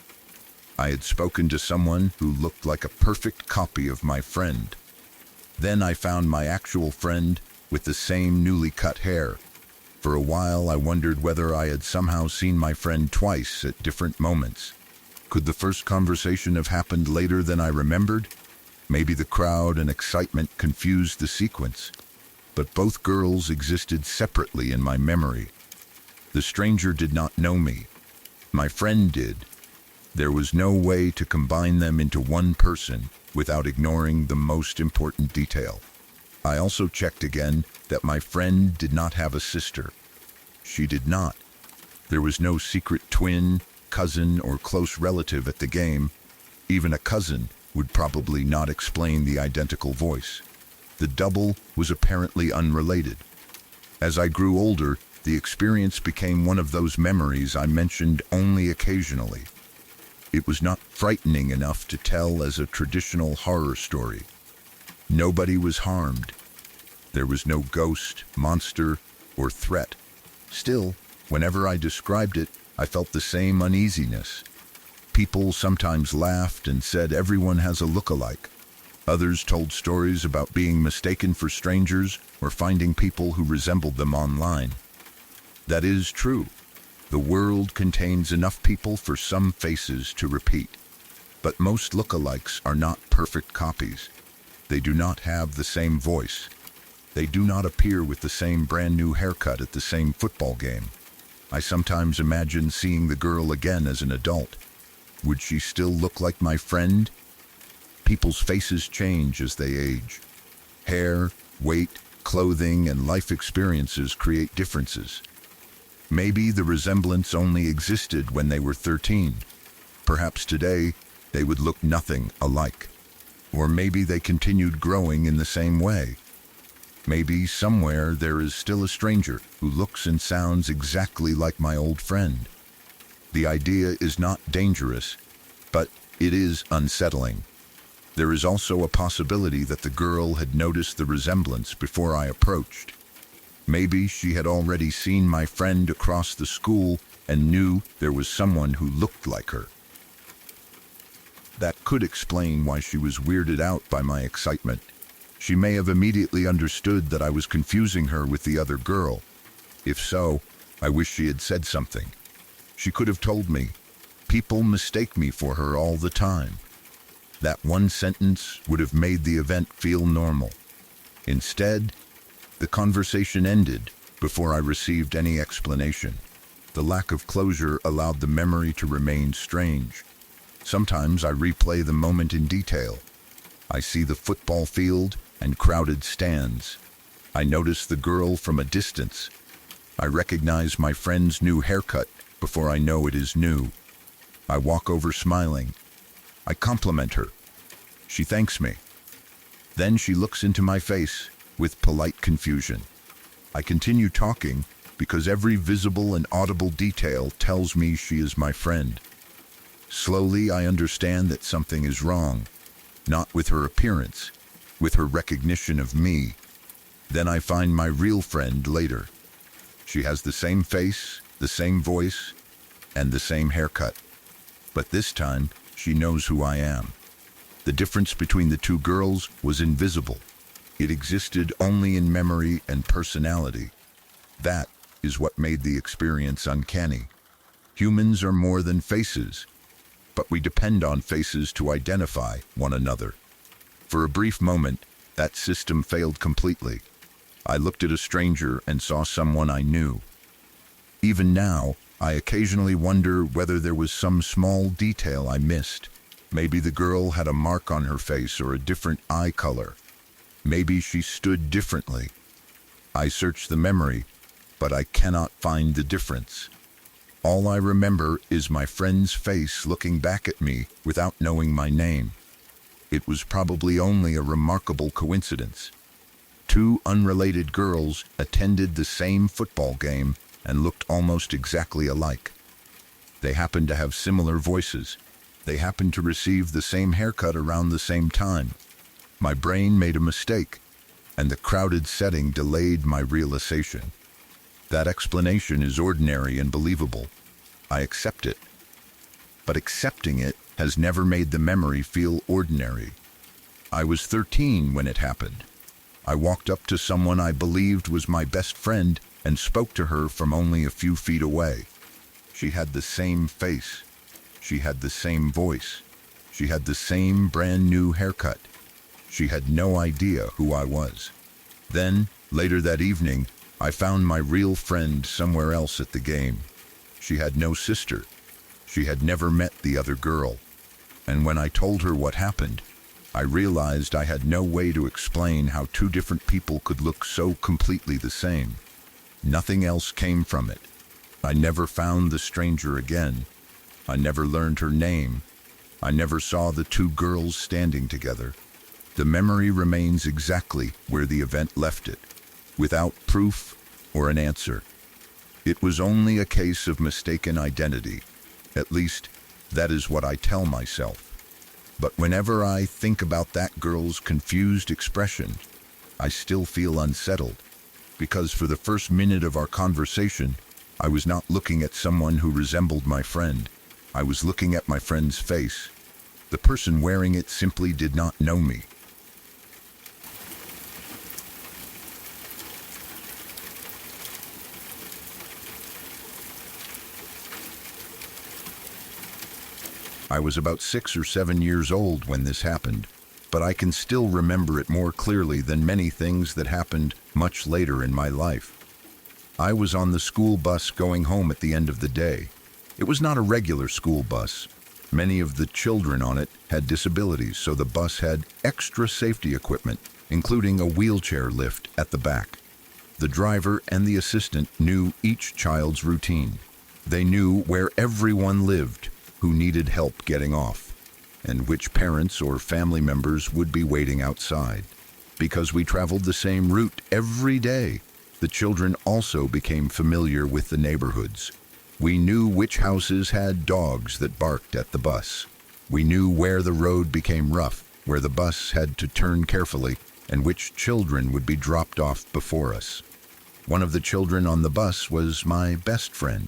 I had spoken to someone who looked like a perfect copy of my friend. Then I found my actual friend with the same newly cut hair. For a while, I wondered whether I had somehow seen my friend twice at different moments. Could the first conversation have happened later than I remembered? Maybe the crowd and excitement confused the sequence, but both girls existed separately in my memory. The stranger did not know me. My friend did. There was no way to combine them into one person without ignoring the most important detail. I also checked again that my friend did not have a sister. She did not. There was no secret twin, cousin, or close relative at the game. Even a cousin would probably not explain the identical voice. The double was apparently unrelated. As I grew older, the experience became one of those memories I mentioned only occasionally. It was not frightening enough to tell as a traditional horror story. Nobody was harmed. There was no ghost, monster, or threat. Still, whenever I described it, I felt the same uneasiness. People sometimes laughed and said everyone has a look-alike. Others told stories about being mistaken for strangers or finding people who resembled them online. That is true. The world contains enough people for some faces to repeat. But most look-alikes are not perfect copies. They do not have the same voice. They do not appear with the same brand new haircut at the same football game. I sometimes imagine seeing the girl again as an adult. Would she still look like my friend? People's faces change as they age. Hair, weight, clothing, and life experiences create differences. Maybe the resemblance only existed when they were 13. Perhaps today, they would look nothing alike. Or maybe they continued growing in the same way. Maybe somewhere there is still a stranger who looks and sounds exactly like my old friend. The idea is not dangerous, but it is unsettling. There is also a possibility that the girl had noticed the resemblance before I approached. Maybe she had already seen my friend across the school and knew there was someone who looked like her. That could explain why she was weirded out by my excitement. She may have immediately understood that I was confusing her with the other girl. If so, I wish she had said something. She could have told me, "People mistake me for her all the time." That one sentence would have made the event feel normal. Instead, the conversation ended before I received any explanation. The lack of closure allowed the memory to remain strange. Sometimes I replay the moment in detail. I see the football field and crowded stands. I notice the girl from a distance. I recognize my friend's new haircut before I know it is new. I walk over smiling. I compliment her. She thanks me. Then she looks into my face with polite confusion. I continue talking because every visible and audible detail tells me she is my friend. Slowly, I understand that something is wrong, not with her appearance, with her recognition of me. Then I find my real friend later. She has the same face, the same voice, and the same haircut. But this time, she knows who I am. The difference between the two girls was invisible. It existed only in memory and personality. That is what made the experience uncanny. Humans are more than faces, but we depend on faces to identify one another. For a brief moment, that system failed completely. I looked at a stranger and saw someone I knew. Even now, I occasionally wonder whether there was some small detail I missed. Maybe the girl had a mark on her face or a different eye color. Maybe she stood differently. I searched the memory, but I cannot find the difference. All I remember is my friend's face looking back at me without knowing my name. It was probably only a remarkable coincidence. Two unrelated girls attended the same football game and looked almost exactly alike. They happened to have similar voices. They happened to receive the same haircut around the same time. My brain made a mistake, and the crowded setting delayed my realization. That explanation is ordinary and believable. I accept it. But accepting it has never made the memory feel ordinary. I was 13 when it happened. I walked up to someone I believed was my best friend and spoke to her from only a few feet away. She had the same face. She had the same voice. She had the same brand new haircut. She had no idea who I was. Then, later that evening, I found my real friend somewhere else at the game. She had no sister. She had never met the other girl. And when I told her what happened, I realized I had no way to explain how two different people could look so completely the same. Nothing else came from it. I never found the stranger again. I never learned her name. I never saw the two girls standing together. The memory remains exactly where the event left it, without proof or an answer. It was only a case of mistaken identity. At least, that is what I tell myself. But whenever I think about that girl's confused expression, I still feel unsettled, because for the first minute of our conversation, I was not looking at someone who resembled my friend. I was looking at my friend's face. The person wearing it simply did not know me. I was about 6 or 7 years old when this happened, but I can still remember it more clearly than many things that happened much later in my life. I was on the school bus going home at the end of the day. It was not a regular school bus. Many of the children on it had disabilities, so the bus had extra safety equipment, including a wheelchair lift at the back. The driver and the assistant knew each child's routine. They knew where everyone lived who needed help getting off, and which parents or family members would be waiting outside. Because we traveled the same route every day, the children also became familiar with the neighborhoods. We knew which houses had dogs that barked at the bus. We knew where the road became rough, where the bus had to turn carefully, and which children would be dropped off before us. One of the children on the bus was my best friend.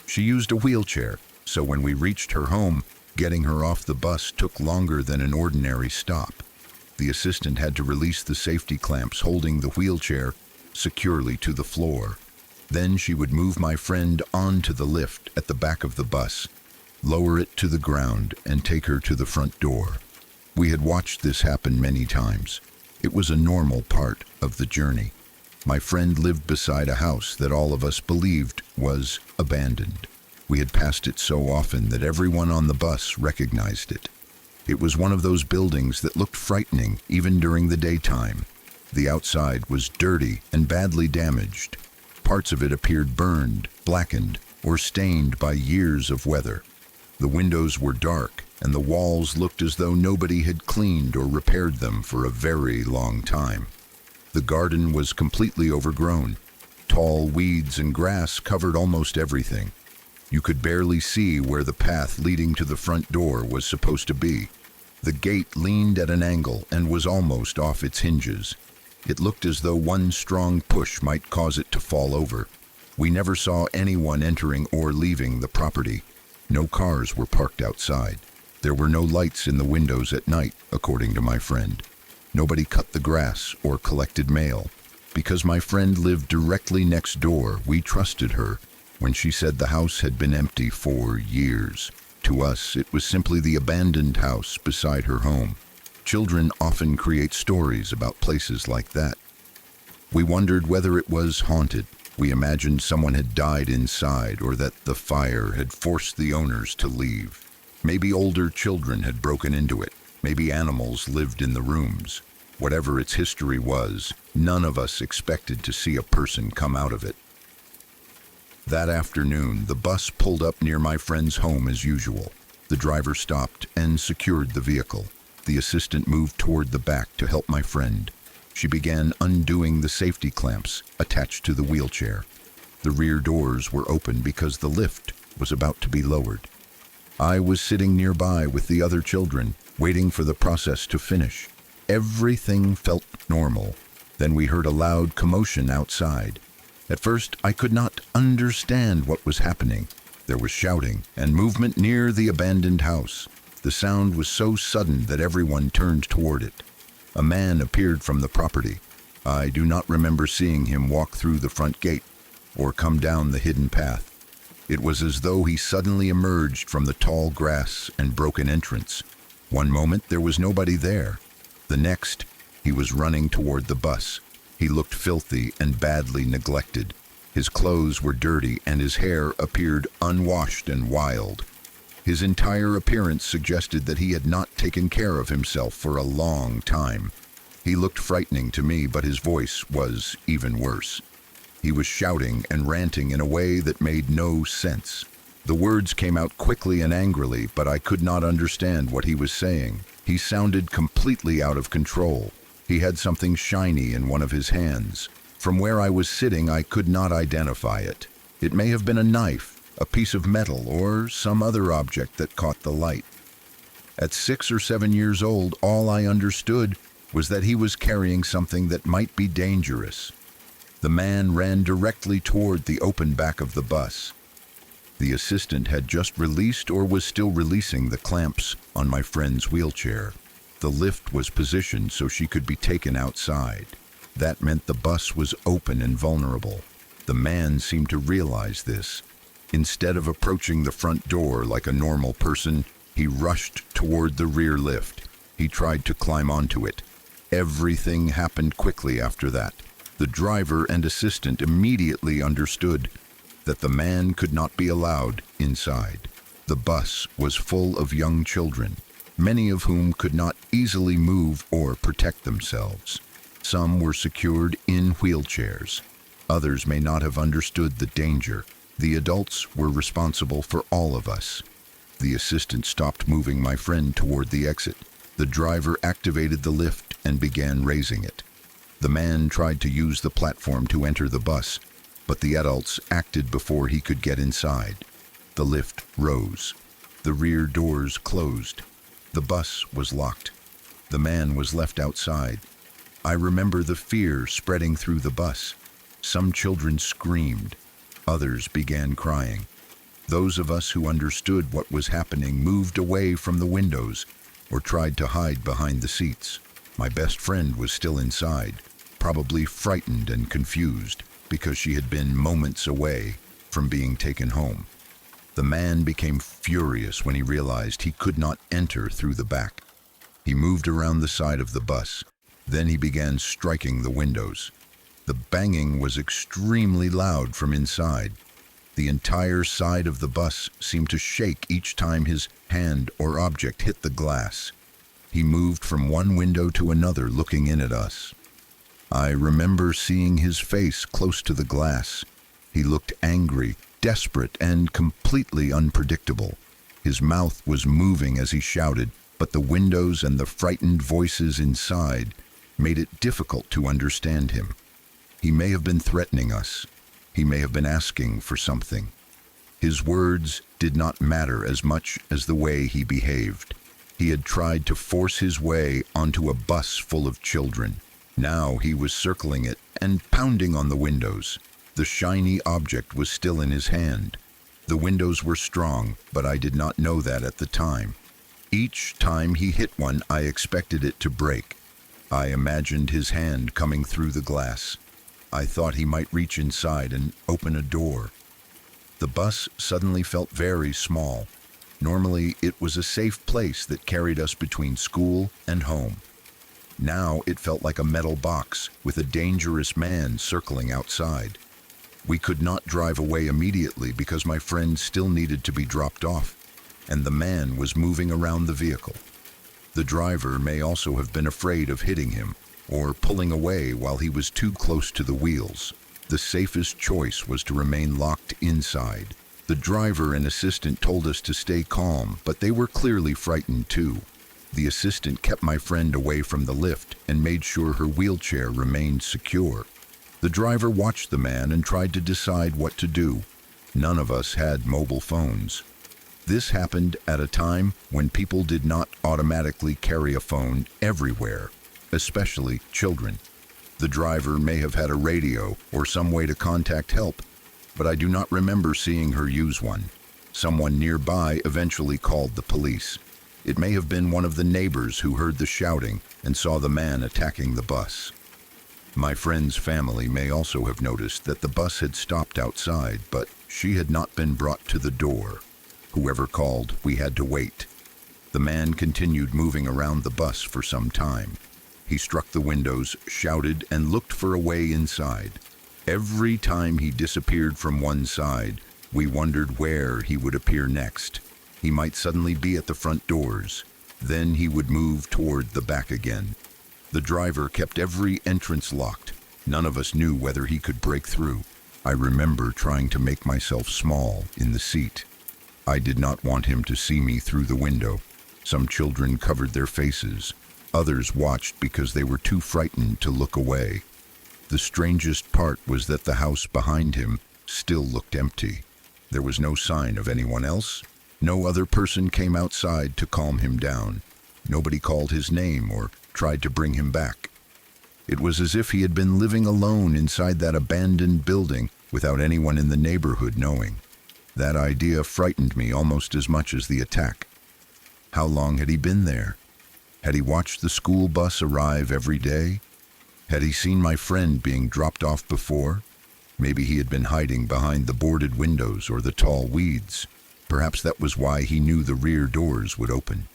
She used a wheelchair, so when we reached her home, getting her off the bus took longer than an ordinary stop. The assistant had to release the safety clamps holding the wheelchair securely to the floor. Then she would move my friend onto the lift at the back of the bus, lower it to the ground, and take her to the front door. We had watched this happen many times. It was a normal part of the journey. My friend lived beside a house that all of us believed was abandoned. We had passed it so often that everyone on the bus recognized it. It was one of those buildings that looked frightening even during the daytime. The outside was dirty and badly damaged. Parts of it appeared burned, blackened, or stained by years of weather. The windows were dark, and the walls looked as though nobody had cleaned or repaired them for a very long time. The garden was completely overgrown. Tall weeds and grass covered almost everything. You could barely see where the path leading to the front door was supposed to be. The gate leaned at an angle and was almost off its hinges. It looked as though one strong push might cause it to fall over. We never saw anyone entering or leaving the property. No cars were parked outside. There were no lights in the windows at night, according to my friend. Nobody cut the grass or collected mail. Because my friend lived directly next door, we trusted her when she said the house had been empty for years. To us, it was simply the abandoned house beside her home. Children often create stories about places like that. We wondered whether it was haunted. We imagined someone had died inside or that the fire had forced the owners to leave. Maybe older children had broken into it. Maybe animals lived in the rooms. Whatever its history was, none of us expected to see a person come out of it. That afternoon, the bus pulled up near my friend's home as usual. The driver stopped and secured the vehicle. The assistant moved toward the back to help my friend. She began undoing the safety clamps attached to the wheelchair. The rear doors were open because the lift was about to be lowered. I was sitting nearby with the other children, waiting for the process to finish. Everything felt normal. Then we heard a loud commotion outside. At first, I could not understand what was happening. There was shouting and movement near the abandoned house. The sound was so sudden that everyone turned toward it. A man appeared from the property. I do not remember seeing him walk through the front gate or come down the hidden path. It was as though he suddenly emerged from the tall grass and broken entrance. One moment there was nobody there. The next, he was running toward the bus. He looked filthy and badly neglected. His clothes were dirty and his hair appeared unwashed and wild. His entire appearance suggested that he had not taken care of himself for a long time. He looked frightening to me, but his voice was even worse. He was shouting and ranting in a way that made no sense. The words came out quickly and angrily, but I could not understand what he was saying. He sounded completely out of control. He had something shiny in one of his hands. From where I was sitting, I could not identify it. It may have been a knife, a piece of metal, or some other object that caught the light. At 6 or 7 years old, all I understood was that he was carrying something that might be dangerous. The man ran directly toward the open back of the bus. The assistant had just released or was still releasing the clamps on my friend's wheelchair. The lift was positioned so she could be taken outside. That meant the bus was open and vulnerable. The man seemed to realize this. Instead of approaching the front door like a normal person, he rushed toward the rear lift. He tried to climb onto it. Everything happened quickly after that. The driver and assistant immediately understood that the man could not be allowed inside. The bus was full of young children, many of whom could not easily move or protect themselves. Some were secured in wheelchairs. Others may not have understood the danger. The adults were responsible for all of us. The assistant stopped moving my friend toward the exit. The driver activated the lift and began raising it. The man tried to use the platform to enter the bus, but the adults acted before he could get inside. The lift rose. The rear doors closed. The bus was locked. The man was left outside. I remember the fear spreading through the bus. Some children screamed. Others began crying. Those of us who understood what was happening moved away from the windows or tried to hide behind the seats. My best friend was still inside, probably frightened and confused because she had been moments away from being taken home. The man became furious when he realized he could not enter through the back. He moved around the side of the bus. Then he began striking the windows. The banging was extremely loud from inside. The entire side of the bus seemed to shake each time his hand or object hit the glass. He moved from one window to another, looking in at us. I remember seeing his face close to the glass. He looked angry, desperate, and completely unpredictable. His mouth was moving as he shouted, but the windows and the frightened voices inside made it difficult to understand him. He may have been threatening us. He may have been asking for something. His words did not matter as much as the way he behaved. He had tried to force his way onto a bus full of children. Now he was circling it and pounding on the windows. The shiny object was still in his hand. The windows were strong, but I did not know that at the time. Each time he hit one, I expected it to break. I imagined his hand coming through the glass. I thought he might reach inside and open a door. The bus suddenly felt very small. Normally, it was a safe place that carried us between school and home. Now it felt like a metal box with a dangerous man circling outside. We could not drive away immediately because my friend still needed to be dropped off, and the man was moving around the vehicle. The driver may also have been afraid of hitting him or pulling away while he was too close to the wheels. The safest choice was to remain locked inside. The driver and assistant told us to stay calm, but they were clearly frightened too. The assistant kept my friend away from the lift and made sure her wheelchair remained secure. The driver watched the man and tried to decide what to do. None of us had mobile phones. This happened at a time when people did not automatically carry a phone everywhere, especially children. The driver may have had a radio or some way to contact help, but I do not remember seeing her use one. Someone nearby eventually called the police. It may have been one of the neighbors who heard the shouting and saw the man attacking the bus. My friend's family may also have noticed that the bus had stopped outside, but She had not been brought to the door. Whoever called, we had to wait. The man continued moving around the bus for some time. He struck the windows, shouted, and looked for a way inside. Every time he disappeared from one side, we wondered where he would appear next. He might suddenly be at the front doors. Then he would move toward the back again. The driver kept every entrance locked. None of us knew whether he could break through. I remember trying to make myself small in the seat. I did not want him to see me through the window. Some children covered their faces. Others watched because they were too frightened to look away. The strangest part was that the house behind him still looked empty. There was no sign of anyone else. No other person came outside to calm him down. Nobody called his name or tried to bring him back. It was as if he had been living alone inside that abandoned building without anyone in the neighborhood knowing. That idea frightened me almost as much as the attack. How long had he been there? Had he watched the school bus arrive every day? Had he seen my friend being dropped off before? Maybe he had been hiding behind the boarded windows or the tall weeds. Perhaps that was why he knew the rear doors would open.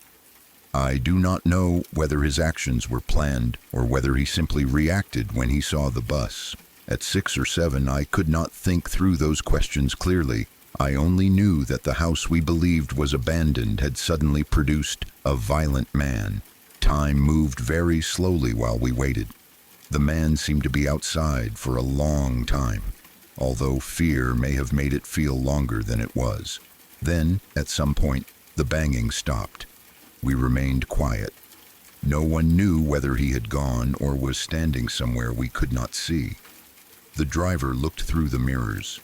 I do not know whether his actions were planned or whether he simply reacted when he saw the bus. At 6 or 7, I could not think through those questions clearly. I only knew that the house we believed was abandoned had suddenly produced a violent man. Time moved very slowly while we waited. The man seemed to be outside for a long time, although fear may have made it feel longer than it was. Then, at some point, the banging stopped. We remained quiet. No one knew whether he had gone or was standing somewhere we could not see. The driver looked through the mirrors.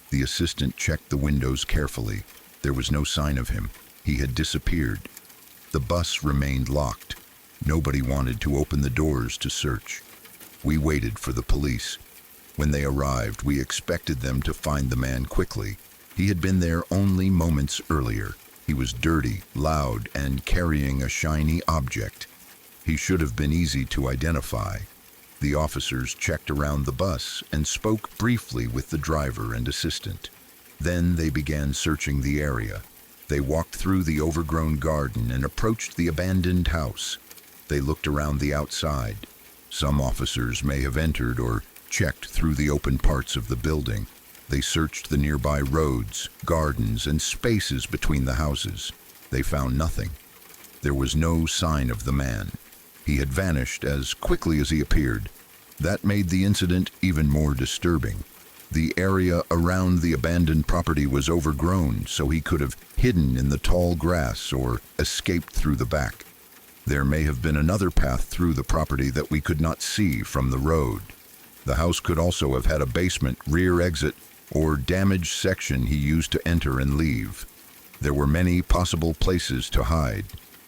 The assistant checked the windows carefully. There was no sign of him. He had disappeared. The bus remained locked. Nobody wanted to open the doors to search. We waited for the police. When they arrived, we expected them to find the man quickly. He had been there only moments earlier. He was dirty, loud, and carrying a shiny object. He should have been easy to identify. The officers checked around the bus and spoke briefly with the driver and assistant. Then they began searching the area. They walked through the overgrown garden and approached the abandoned house. They looked around the outside. Some officers may have entered or checked through the open parts of the building. They searched the nearby roads, gardens, and spaces between the houses. They found nothing. There was no sign of the man. He had vanished as quickly as he appeared. That made the incident even more disturbing. The area around the abandoned property was overgrown, so he could have hidden in the tall grass or escaped through the back. There may have been another path through the property that we could not see from the road. The house could also have had a basement, rear exit, or damaged section he used to enter and leave. There were many possible places to hide,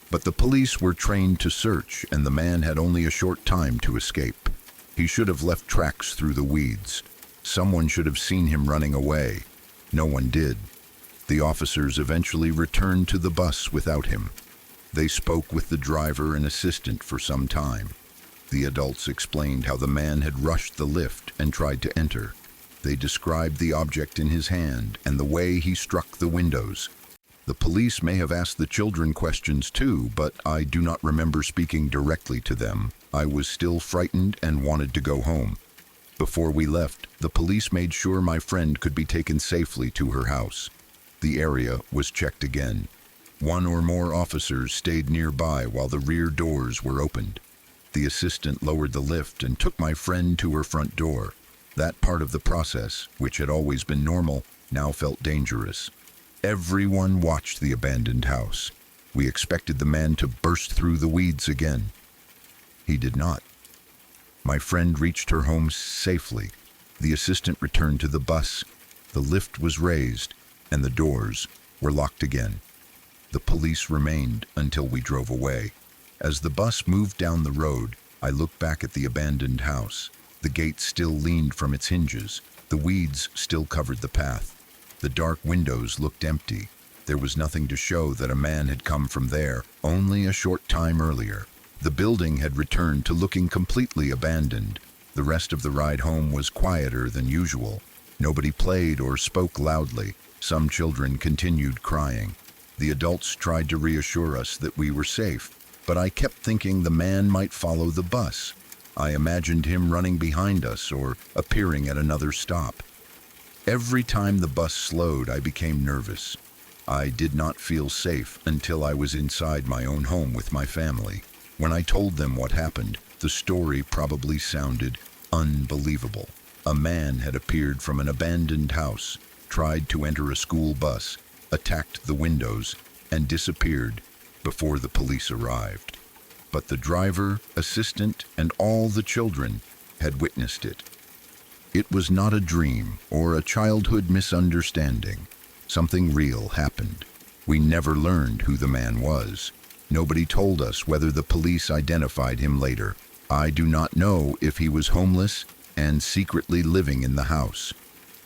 but the police were trained to search, and the man had only a short time to escape. He should have left tracks through the weeds. Someone should have seen him running away. No one did. The officers eventually returned to the bus without him. They spoke with the driver and assistant for some time. The adults explained how the man had rushed the lift and tried to enter. They described the object in his hand and the way he struck the windows. The police may have asked the children questions too, but I do not remember speaking directly to them. I was still frightened and wanted to go home. Before we left, the police made sure my friend could be taken safely to her house. The area was checked again. One or more officers stayed nearby while the rear doors were opened. The assistant lowered the lift and took my friend to her front door. That part of the process, which had always been normal, now felt dangerous. Everyone watched the abandoned house. We expected the man to burst through the weeds again. He did not. My friend reached her home safely. The assistant returned to the bus. The lift was raised, and the doors were locked again. The police remained until we drove away. As the bus moved down the road, I looked back at the abandoned house. The gate still leaned from its hinges. The weeds still covered the path. The dark windows looked empty. There was nothing to show that a man had come from there only a short time earlier. The building had returned to looking completely abandoned. The rest of the ride home was quieter than usual. Nobody played or spoke loudly. Some children continued crying. The adults tried to reassure us that we were safe, but I kept thinking the man might follow the bus. I imagined him running behind us or appearing at another stop. Every time the bus slowed, I became nervous. I did not feel safe until I was inside my own home with my family. When I told them what happened, the story probably sounded unbelievable. A man had appeared from an abandoned house, tried to enter a school bus, attacked the windows, and disappeared before the police arrived. But the driver, assistant, and all the children had witnessed it. It was not a dream or a childhood misunderstanding. Something real happened. We never learned who the man was. Nobody told us whether the police identified him later. I do not know if he was homeless and secretly living in the house.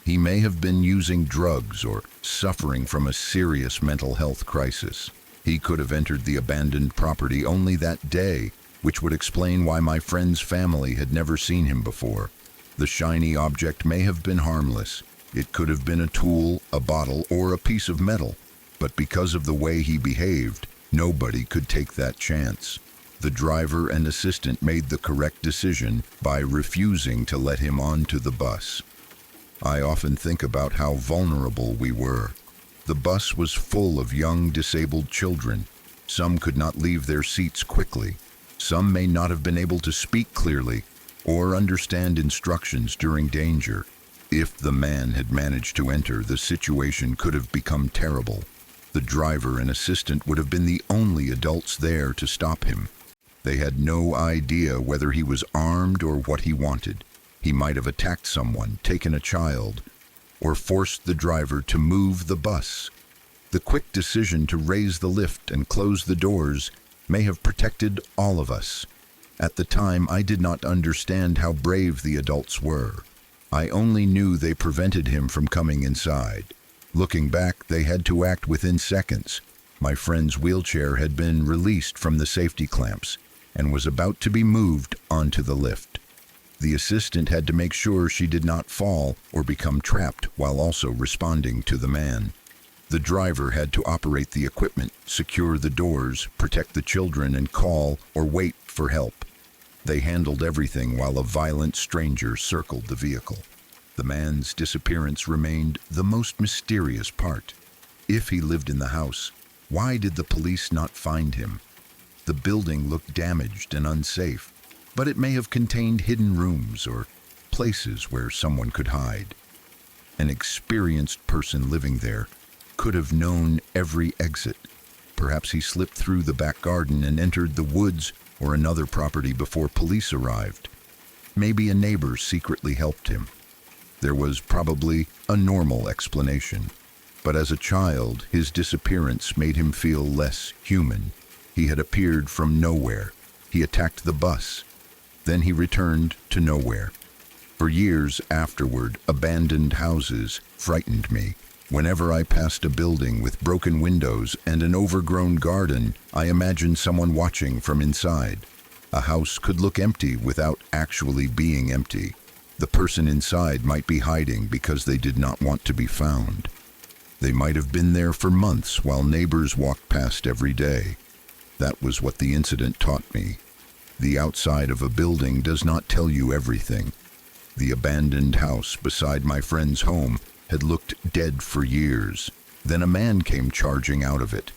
He may have been using drugs or suffering from a serious mental health crisis. He could have entered the abandoned property only that day, which would explain why my friend's family had never seen him before. The shiny object may have been harmless. It could have been a tool, a bottle, or a piece of metal. But because of the way he behaved, nobody could take that chance. The driver and assistant made the correct decision by refusing to let him onto the bus. I often think about how vulnerable we were. The bus was full of young, disabled children. Some could not leave their seats quickly. Some may not have been able to speak clearly or understand instructions during danger. If the man had managed to enter, the situation could have become terrible. The driver and assistant would have been the only adults there to stop him. They had no idea whether he was armed or what he wanted. He might have attacked someone, taken a child, or forced the driver to move the bus. The quick decision to raise the lift and close the doors may have protected all of us. At the time, I did not understand how brave the adults were. I only knew they prevented him from coming inside. Looking back, they had to act within seconds. My friend's wheelchair had been released from the safety clamps and was about to be moved onto the lift. The assistant had to make sure she did not fall or become trapped while also responding to the man. The driver had to operate the equipment, secure the doors, protect the children, and call or wait for help. They handled everything while a violent stranger circled the vehicle. The man's disappearance remained the most mysterious part. If he lived in the house, why did the police not find him? The building looked damaged and unsafe, but it may have contained hidden rooms or places where someone could hide. An experienced person living there could have known every exit. Perhaps he slipped through the back garden and entered the woods or another property before police arrived. Maybe a neighbor secretly helped him. There was probably a normal explanation, but as a child, his disappearance made him feel less human. He had appeared from nowhere. He attacked the bus. Then he returned to nowhere. For years afterward, abandoned houses frightened me. Whenever I passed a building with broken windows and an overgrown garden, I imagined someone watching from inside. A house could look empty without actually being empty. The person inside might be hiding because they did not want to be found. They might have been there for months while neighbors walked past every day. That was what the incident taught me. The outside of a building does not tell you everything. The abandoned house beside my friend's home had looked dead for years. Then a man came charging out of it.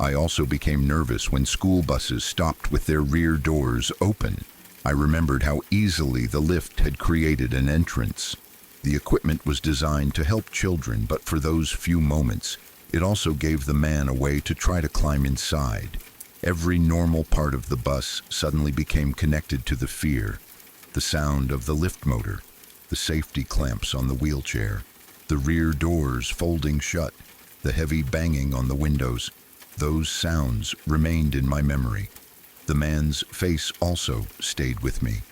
I also became nervous when school buses stopped with their rear doors open. I remembered how easily the lift had created an entrance. The equipment was designed to help children, but for those few moments, it also gave the man a way to try to climb inside. Every normal part of the bus suddenly became connected to the fear. The sound of the lift motor, the safety clamps on the wheelchair, the rear doors folding shut, the heavy banging on the windows. Those sounds remained in my memory. The man's face also stayed with me.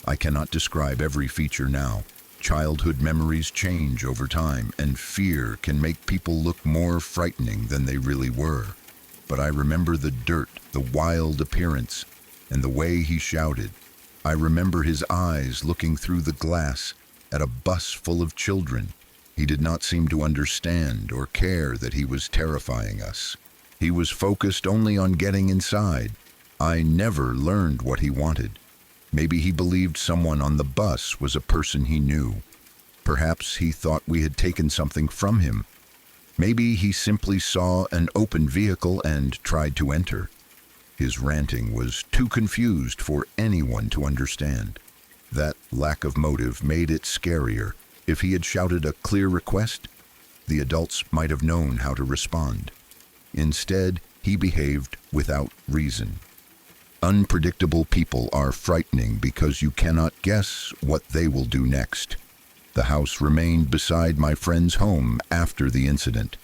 I cannot describe every feature now. Childhood memories change over time, and fear can make people look more frightening than they really were. But I remember the dirt, the wild appearance, and the way he shouted. I remember his eyes looking through the glass at a bus full of children. He did not seem to understand or care that he was terrifying us. He was focused only on getting inside. I never learned what he wanted. Maybe he believed someone on the bus was a person he knew. Perhaps he thought we had taken something from him. Maybe he simply saw an open vehicle and tried to enter. His ranting was too confused for anyone to understand. That lack of motive made it scarier. If he had shouted a clear request, the adults might have known how to respond. Instead, he behaved without reason. Unpredictable people are frightening because you cannot guess what they will do next. The house remained beside my friend's home after the incident.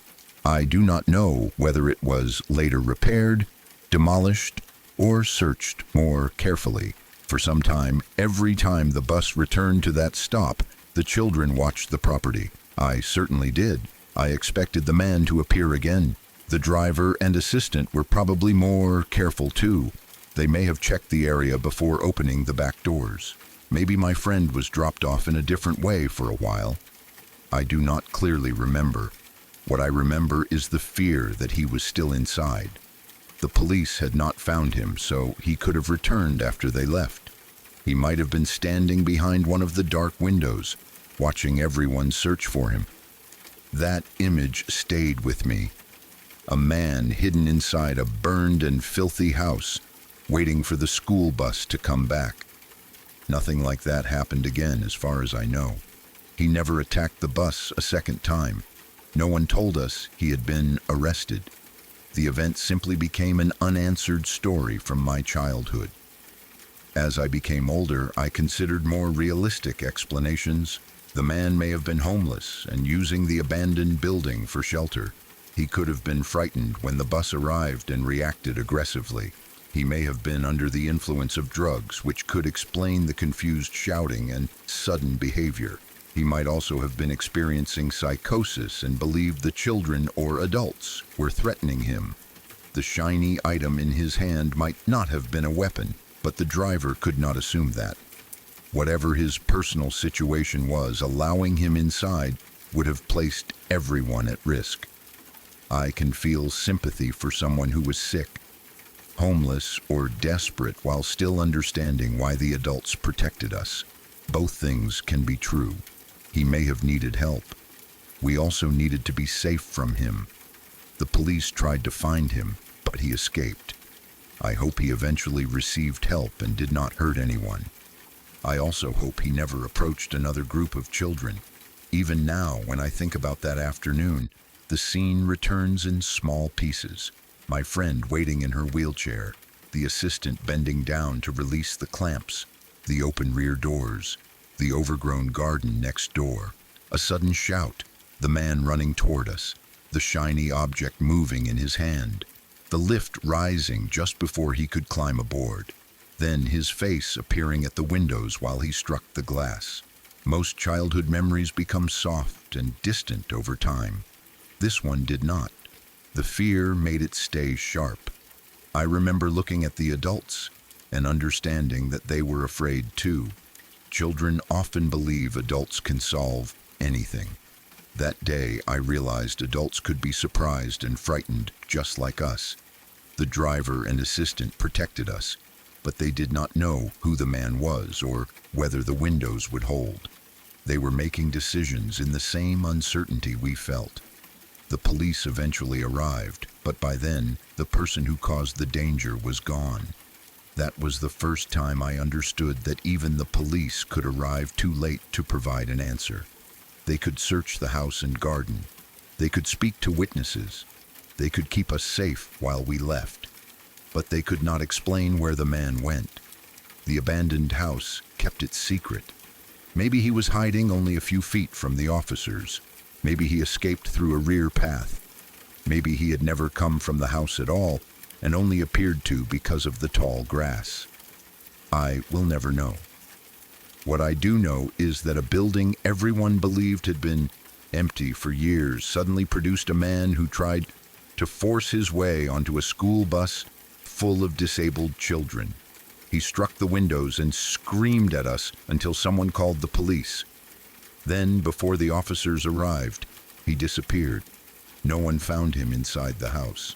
I do not know whether it was later repaired, demolished, or searched more carefully. For some time, every time the bus returned to that stop, the children watched the property. I certainly did. I expected the man to appear again. The driver and assistant were probably more careful too. They may have checked the area before opening the back doors. Maybe my friend was dropped off in a different way for a while. I do not clearly remember. What I remember is the fear that he was still inside. The police had not found him, so he could have returned after they left. He might have been standing behind one of the dark windows, watching everyone search for him. That image stayed with me. A man hidden inside a burned and filthy house, waiting for the school bus to come back. Nothing like that happened again, as far as I know. He never attacked the bus a second time. No one told us he had been arrested. The event simply became an unanswered story from my childhood. As I became older, I considered more realistic explanations. The man may have been homeless and using the abandoned building for shelter. He could have been frightened when the bus arrived and reacted aggressively. He may have been under the influence of drugs, which could explain the confused shouting and sudden behavior. He might also have been experiencing psychosis and believed the children or adults were threatening him. The shiny item in his hand might not have been a weapon, but the driver could not assume that. Whatever his personal situation was, allowing him inside would have placed everyone at risk. I can feel sympathy for someone who was sick, homeless, or desperate while still understanding why the adults protected us. Both things can be true. He may have needed help. We also needed to be safe from him. The police tried to find him, but he escaped. I hope he eventually received help and did not hurt anyone. I also hope he never approached another group of children. Even now, when I think about that afternoon, the scene returns in small pieces. My friend waiting in her wheelchair, the assistant bending down to release the clamps, the open rear doors, the overgrown garden next door, a sudden shout, the man running toward us, the shiny object moving in his hand, the lift rising just before he could climb aboard, then his face appearing at the windows while he struck the glass. Most childhood memories become soft and distant over time. This one did not. The fear made it stay sharp. I remember looking at the adults and understanding that they were afraid too. Children often believe adults can solve anything. That day, I realized adults could be surprised and frightened just like us. The driver and assistant protected us, but they did not know who the man was or whether the windows would hold. They were making decisions in the same uncertainty we felt. The police eventually arrived, but by then, the person who caused the danger was gone. That was the first time I understood that even the police could arrive too late to provide an answer. They could search the house and garden. They could speak to witnesses. They could keep us safe while we left. But they could not explain where the man went. The abandoned house kept it secret. Maybe he was hiding only a few feet from the officers. Maybe he escaped through a rear path. Maybe he had never come from the house at all and only appeared to because of the tall grass. I will never know. What I do know is that a building everyone believed had been empty for years suddenly produced a man who tried to force his way onto a school bus full of disabled children. He struck the windows and screamed at us until someone called the police. Then, before the officers arrived, he disappeared. No one found him inside the house.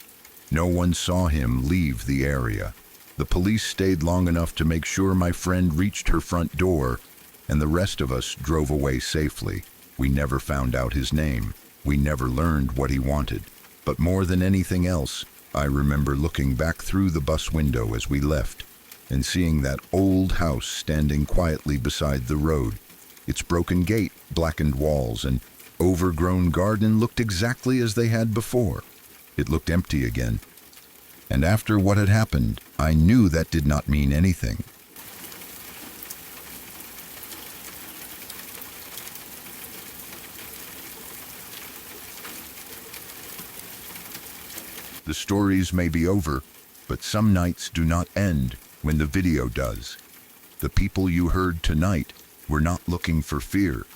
No one saw him leave the area. The police stayed long enough to make sure my friend reached her front door, and the rest of us drove away safely. We never found out his name. We never learned what he wanted. But more than anything else, I remember looking back through the bus window as we left and seeing that old house standing quietly beside the road. Its broken gate, blackened walls, and overgrown garden looked exactly as they had before. It looked empty again. And after what had happened, I knew that did not mean anything. The stories may be over, but some nights do not end when the video does. The people you heard tonight were not looking for fear.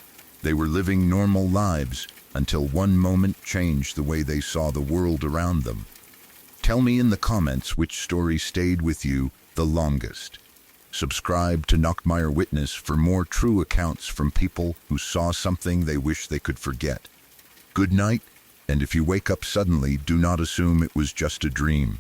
They were living normal lives until one moment changed the way they saw the world around them. Tell me in the comments which story stayed with you the longest. Subscribe to Nachtmare Witness for more true accounts from people who saw something they wish they could forget. Good night, and if you wake up suddenly, do not assume it was just a dream.